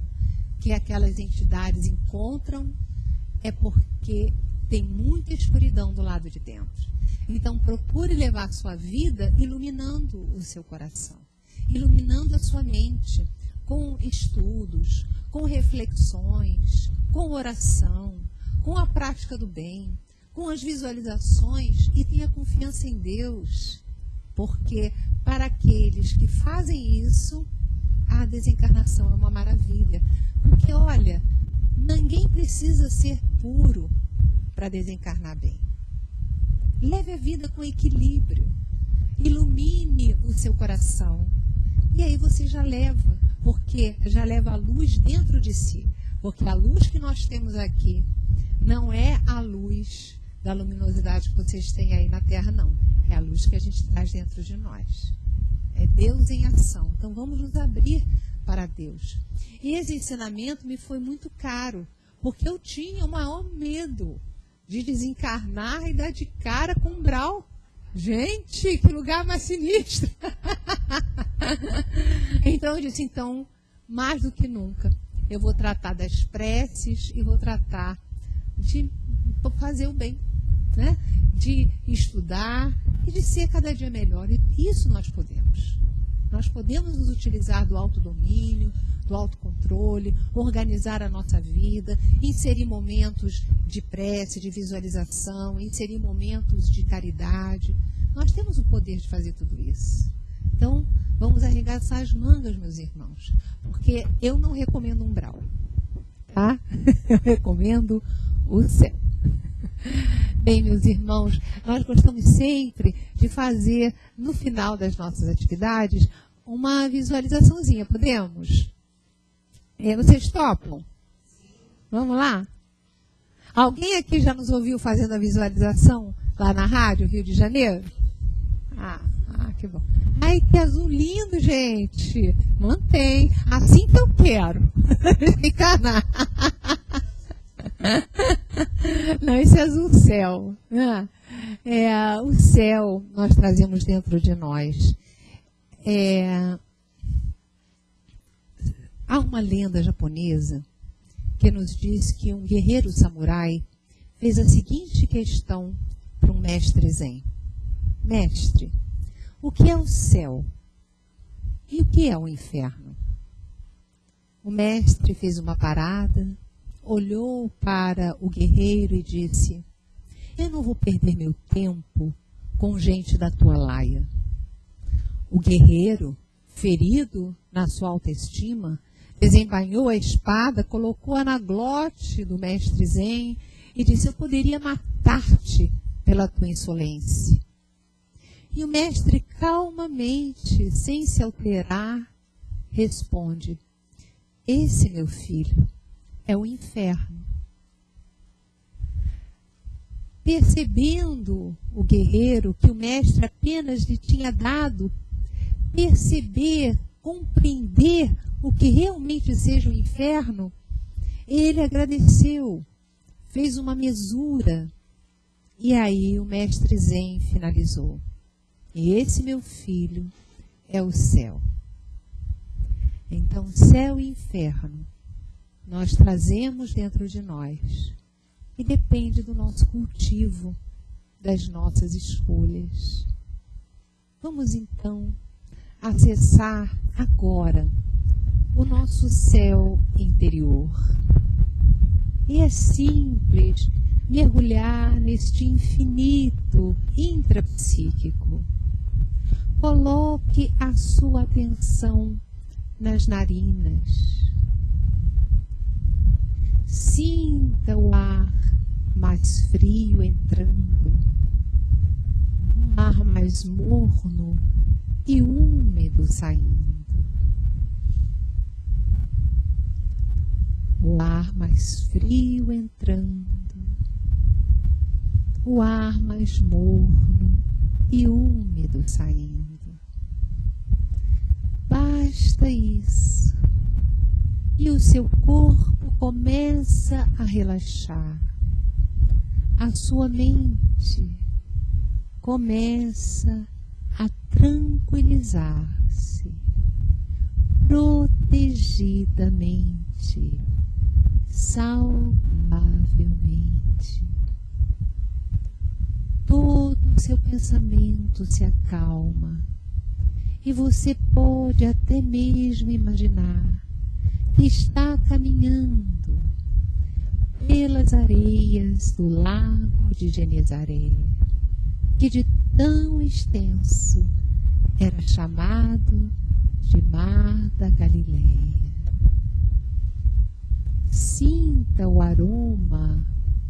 que aquelas entidades encontram é porque tem muita escuridão do lado de dentro. Então, procure levar a sua vida iluminando o seu coração, iluminando a sua mente, com estudos, com reflexões, com oração, com a prática do bem, com as visualizações, e tenha confiança em Deus, porque para aqueles que fazem isso, a desencarnação é uma maravilha. Porque, olha, ninguém precisa ser puro para desencarnar bem. Leve a vida com equilíbrio. Ilumine o seu coração. E aí você já leva, porque já leva a luz dentro de si. Porque a luz que nós temos aqui não é a luz da luminosidade que vocês têm aí na Terra, não. É a luz que a gente traz dentro de nós. É Deus em ação. Então vamos nos abrir para Deus. E esse ensinamento me foi muito caro, porque eu tinha o maior medo de desencarnar e dar de cara com um umbral. Gente, que lugar mais sinistro. Então eu disse, então, mais do que nunca, eu vou tratar das preces e vou tratar de fazer o bem, né? De estudar e de ser cada dia melhor. E isso nós podemos. Nós podemos nos utilizar do autodomínio, do autocontrole, organizar a nossa vida, inserir momentos de prece, de visualização, inserir momentos de caridade. Nós temos o poder de fazer tudo isso. Então, vamos arregaçar as mangas, meus irmãos, porque eu não recomendo umbral, tá? Eu recomendo o céu. Bem, meus irmãos, nós gostamos sempre de fazer, no final das nossas atividades, uma visualizaçãozinha. Podemos? Vocês topam? Vamos lá? Alguém aqui já nos ouviu fazendo a visualização lá na rádio, Rio de Janeiro? Ah, que bom. Ai, que azul lindo, gente. Mantém. Assim que eu quero. Encanar. Não, esse é azul céu. O céu nós trazemos dentro de nós. Há uma lenda japonesa que nos diz que um guerreiro samurai fez a seguinte questão para um mestre zen: mestre, o que é o céu e o que é o inferno? O mestre fez uma parada, olhou para o guerreiro e disse: eu não vou perder meu tempo com gente da tua laia. O guerreiro, ferido na sua autoestima, desembainhou a espada, colocou-a na glote do mestre Zen e disse: eu poderia matar-te pela tua insolência. E o mestre, calmamente, sem se alterar, responde: esse, meu filho, é o inferno. Percebendo o guerreiro que o mestre apenas lhe tinha dado perceber, compreender o que realmente seja o inferno, ele agradeceu, fez uma mesura, e aí o mestre Zen finalizou: esse, meu filho, é o céu. Então, céu e inferno nós trazemos dentro de nós, e depende do nosso cultivo, das nossas escolhas. Vamos então acessar agora o nosso céu interior. E é simples mergulhar neste infinito intrapsíquico. Coloque a sua atenção nas narinas. Sinta o ar mais frio entrando, um ar mais morno e úmido saindo. O ar mais frio entrando, o ar mais morno e úmido saindo. Basta isso, e o seu corpo começa a relaxar. A sua mente começa a tranquilizar-se, protegidamente, saudavelmente. Todo o seu pensamento se acalma e você pode até mesmo imaginar que está caminhando pelas areias do lago de Genezaré, que de tão extenso era chamado de Mar da Galileia. Sinta o aroma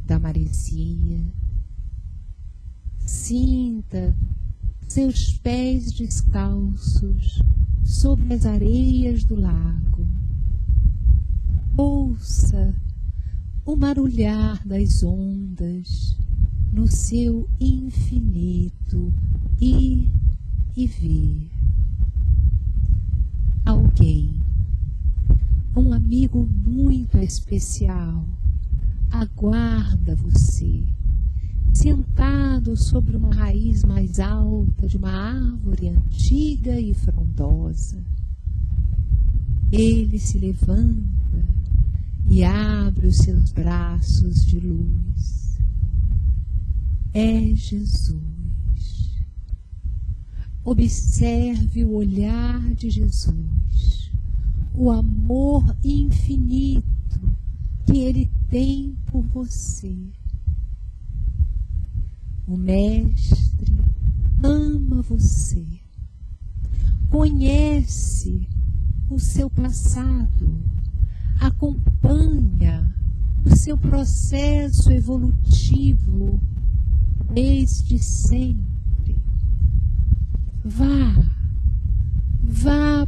da maresia, sinta seus pés descalços sobre as areias do lago. Ouça o marulhar das ondas no seu infinito ir e vir. Alguém, um amigo muito especial, aguarda você, sentado sobre uma raiz mais alta de uma árvore antiga e frondosa. Ele se levanta e abre os seus braços de luz. É Jesus. Observe o olhar de Jesus, o amor infinito que Ele tem por você. O Mestre ama você, conhece o seu passado, acompanha o seu processo evolutivo desde sempre. Vá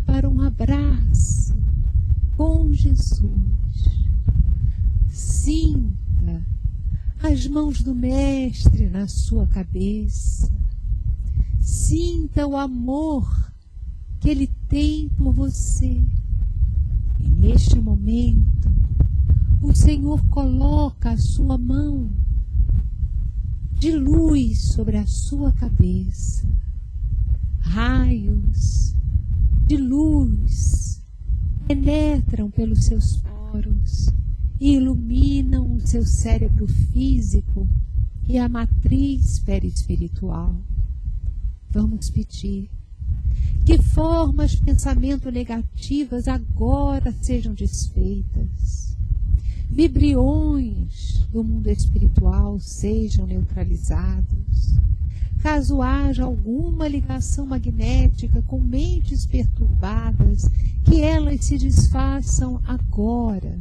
para um abraço com Jesus. Sinta as mãos do Mestre na sua cabeça. Sinta o amor que Ele tem por você. E neste momento, o Senhor coloca a sua mão de luz sobre a sua cabeça. Raios de luz penetram pelos seus poros e iluminam o seu cérebro físico e a matriz perispiritual. Vamos pedir que formas de pensamento negativas agora sejam desfeitas. Vibriões do mundo espiritual sejam neutralizados. Caso haja alguma ligação magnética com mentes perturbadas, que elas se desfaçam agora.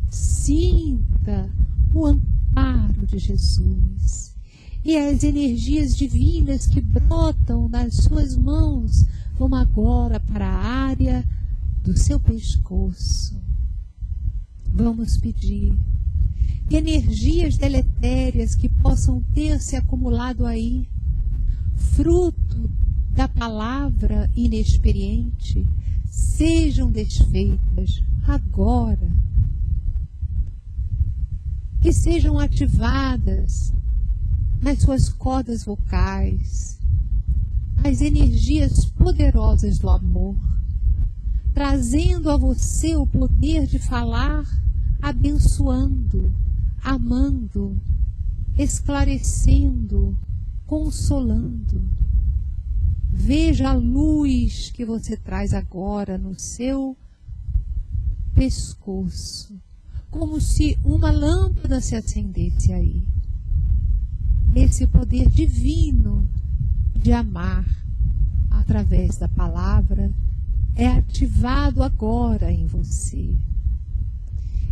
Sinta o amparo de Jesus e as energias divinas que brotam das suas mãos vão agora para a área do seu pescoço. Vamos pedir que energias deletérias que possam ter se acumulado aí, fruto da palavra inexperiente, sejam desfeitas agora. Que sejam ativadas nas suas cordas vocais as energias poderosas do amor, trazendo a você o poder de falar, abençoando, amando, esclarecendo, consolando. Veja a luz que você traz agora no seu pescoço, como se uma lâmpada se acendesse aí. Esse poder divino de amar através da palavra é ativado agora em você.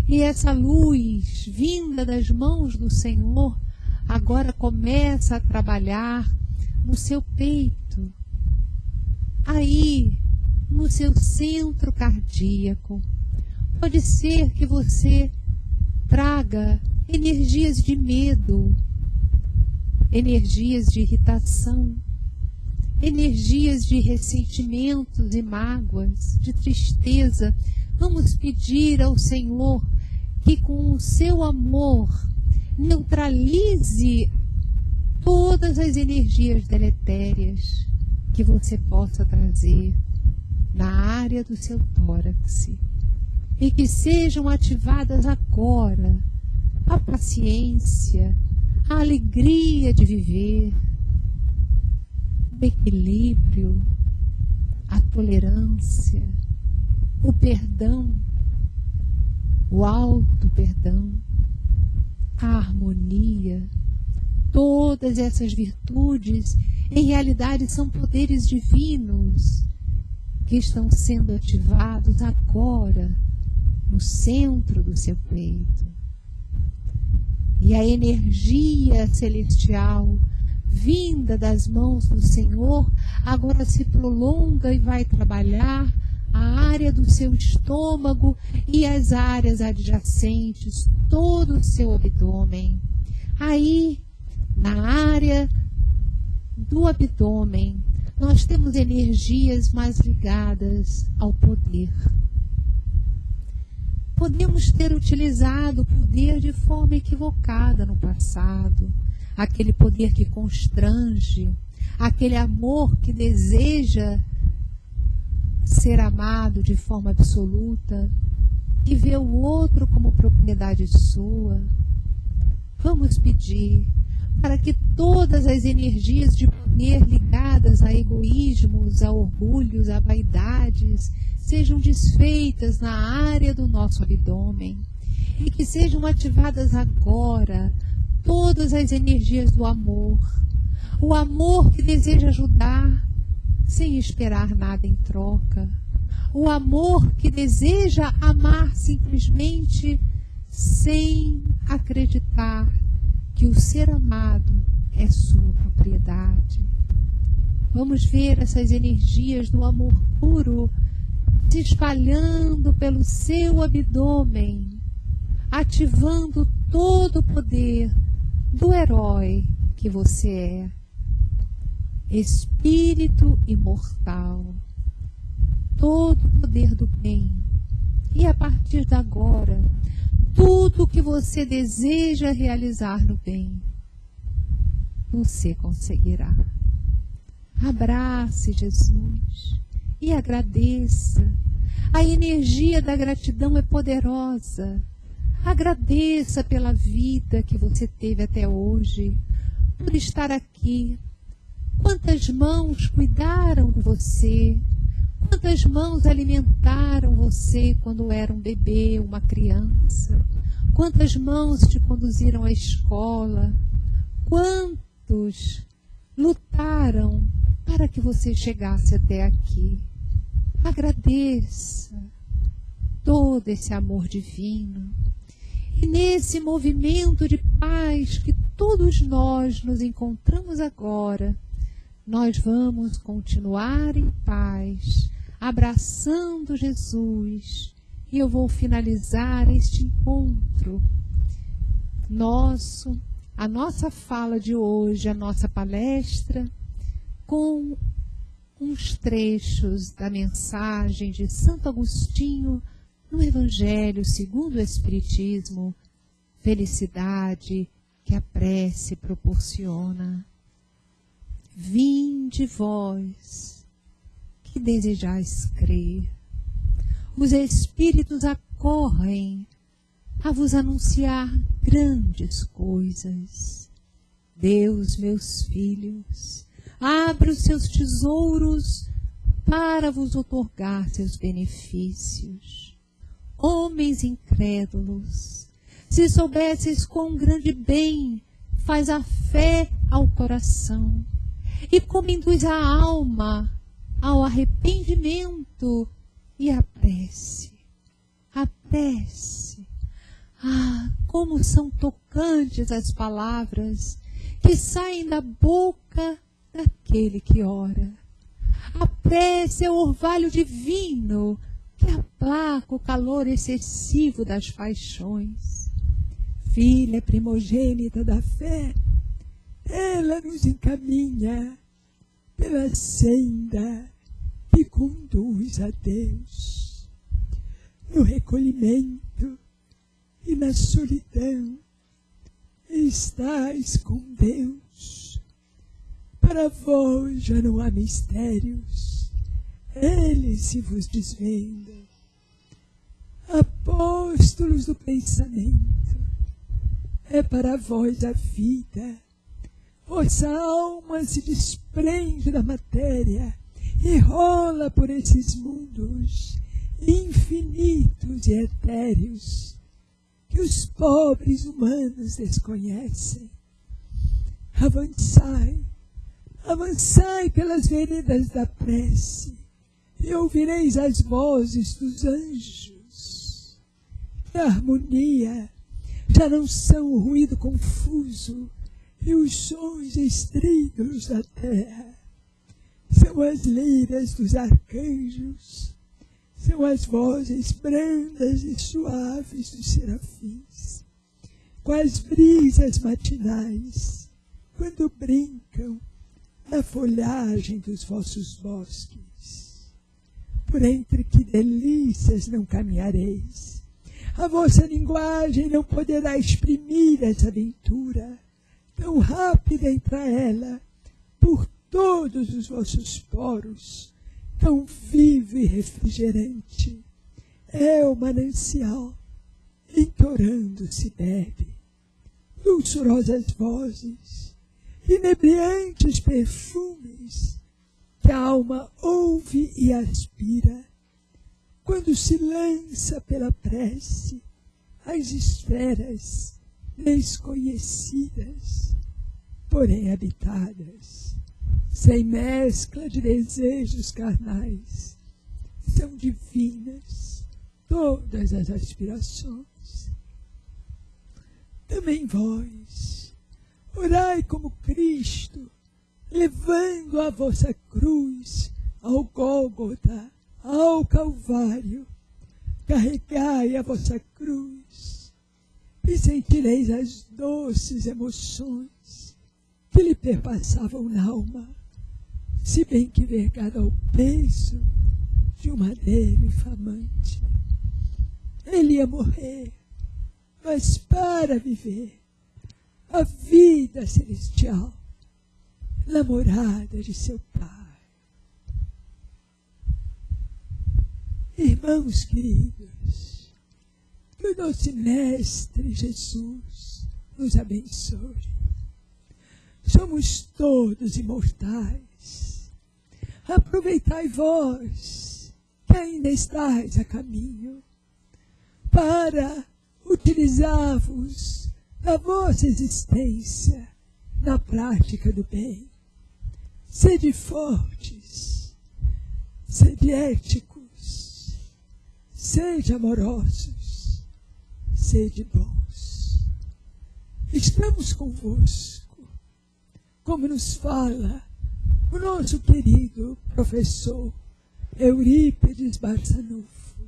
E essa luz vinda das mãos do Senhor agora começa a trabalhar no seu peito, aí no seu centro cardíaco. Pode ser que você traga energias de medo, energias de irritação, energias de ressentimentos e mágoas, de tristeza. Vamos pedir ao Senhor que com o seu amor neutralize todas as energias deletérias que você possa trazer na área do seu tórax e que sejam ativadas agora a paciência, a alegria de viver, o equilíbrio, a tolerância, o perdão, o auto-perdão, a harmonia. Todas essas virtudes, em realidade, são poderes divinos que estão sendo ativados agora no centro do seu peito. E a energia celestial vinda das mãos do Senhor agora se prolonga e vai trabalhar a área do seu estômago e as áreas adjacentes, todo o seu abdômen. Aí, na área do abdômen, nós temos energias mais ligadas ao poder. Podemos ter utilizado o poder de forma equivocada no passado, aquele poder que constrange, aquele amor que deseja ser amado de forma absoluta, que vê o outro como propriedade sua. Vamos pedir para que todas as energias de poder ligadas a egoísmos, a orgulhos, a vaidades, sejam desfeitas na área do nosso abdômen e que sejam ativadas agora todas as energias do amor, o amor que deseja ajudar sem esperar nada em troca, o amor que deseja amar simplesmente sem acreditar que o ser amado é sua propriedade. Vamos ver essas energias do amor puro se espalhando pelo seu abdômen, ativando todo o poder do herói que você é, espírito imortal, todo o poder do bem. E a partir de agora, tudo que você deseja realizar no bem, você conseguirá. Abrace Jesus e agradeça. A energia da gratidão é poderosa. Agradeça pela vida que você teve até hoje, por estar aqui. Quantas mãos cuidaram de você? Quantas mãos alimentaram você quando era um bebê, uma criança? Quantas mãos te conduziram à escola? Quantos lutaram para que você chegasse até aqui? Agradeça todo esse amor divino. E nesse movimento de paz que todos nós nos encontramos agora, nós vamos continuar em paz, abraçando Jesus. E eu vou finalizar este encontro a nossa fala de hoje, a nossa palestra, com uns trechos da mensagem de Santo Agostinho no Evangelho segundo o Espiritismo, felicidade que a prece proporciona. Vinde vós, que desejais crer. Os Espíritos acorrem a vos anunciar grandes coisas. Deus, meus filhos, abre os seus tesouros para vos outorgar seus benefícios. Homens incrédulos, se soubesseis quão grande bem faz a fé ao coração e como induz a alma ao arrependimento e à prece. A prece. Ah, como são tocantes as palavras que saem da boca daquele que ora. A prece é o orvalho divino que aplaca o calor excessivo das paixões. Filha primogênita da fé, ela nos encaminha pela senda que conduz a Deus. No recolhimento e na solidão estais com Deus. Para vós já não há mistérios, Ele se vos desvenda. Apóstolos do pensamento, é para vós a vida. Vossa alma se desprende da matéria e rola por esses mundos infinitos e etéreos que os pobres humanos desconhecem. Avançai, avançai pelas veredas da prece e ouvireis as vozes dos anjos. Que a harmonia já não são o ruído confuso e os sons estrídulos da terra. São as liras dos arcanjos, são as vozes brandas e suaves dos serafins, com as brisas matinais, quando brincam na folhagem dos vossos bosques. Por entre que delícias não caminhareis, a vossa linguagem não poderá exprimir essa aventura, tão rápida entra ela por todos os vossos poros, tão vivo e refrigerante. É o manancial, entorando se bebe. Luxurosas vozes, inebriantes perfumes, que a alma ouve e aspira, quando se lança pela prece às esferas desconhecidas, porém habitadas, sem mescla de desejos carnais. São divinas todas as aspirações. Também vós, orai como Cristo, levando a vossa cruz ao Gólgota, ao Calvário. Carregai a vossa cruz e sentireis as doces emoções que lhe perpassavam na alma, se bem que vergada ao peso de um madeiro infamante. Ele ia morrer, mas para viver a vida celestial na morada de seu Pai. Irmão, Irmãos queridos, que o nosso Mestre Jesus nos abençoe. Somos todos imortais. Aproveitai vós, que ainda estáis a caminho, para utilizar-vos da vossa existência na prática do bem. Sede fortes, sede éticos, sede amorosos, sede bons. Estamos convosco, como nos fala o nosso querido professor Eurípides Barçanufo.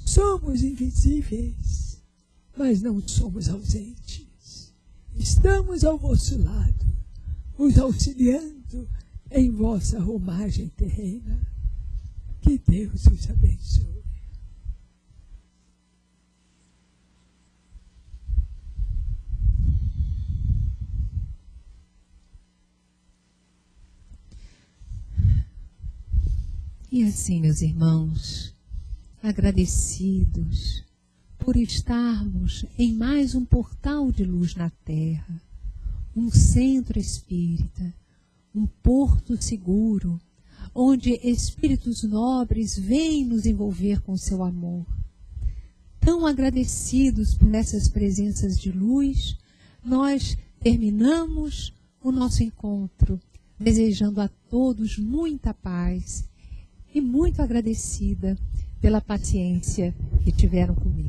Somos invisíveis, mas não somos ausentes. Estamos ao vosso lado, vos auxiliando em vossa romagem terrena. Que Deus os abençoe. E assim, meus irmãos, agradecidos por estarmos em mais um portal de luz na Terra, um centro espírita, um porto seguro, onde espíritos nobres vêm nos envolver com seu amor. Tão agradecidos por essas presenças de luz, nós terminamos o nosso encontro, desejando a todos muita paz e muito agradecida pela paciência que tiveram comigo.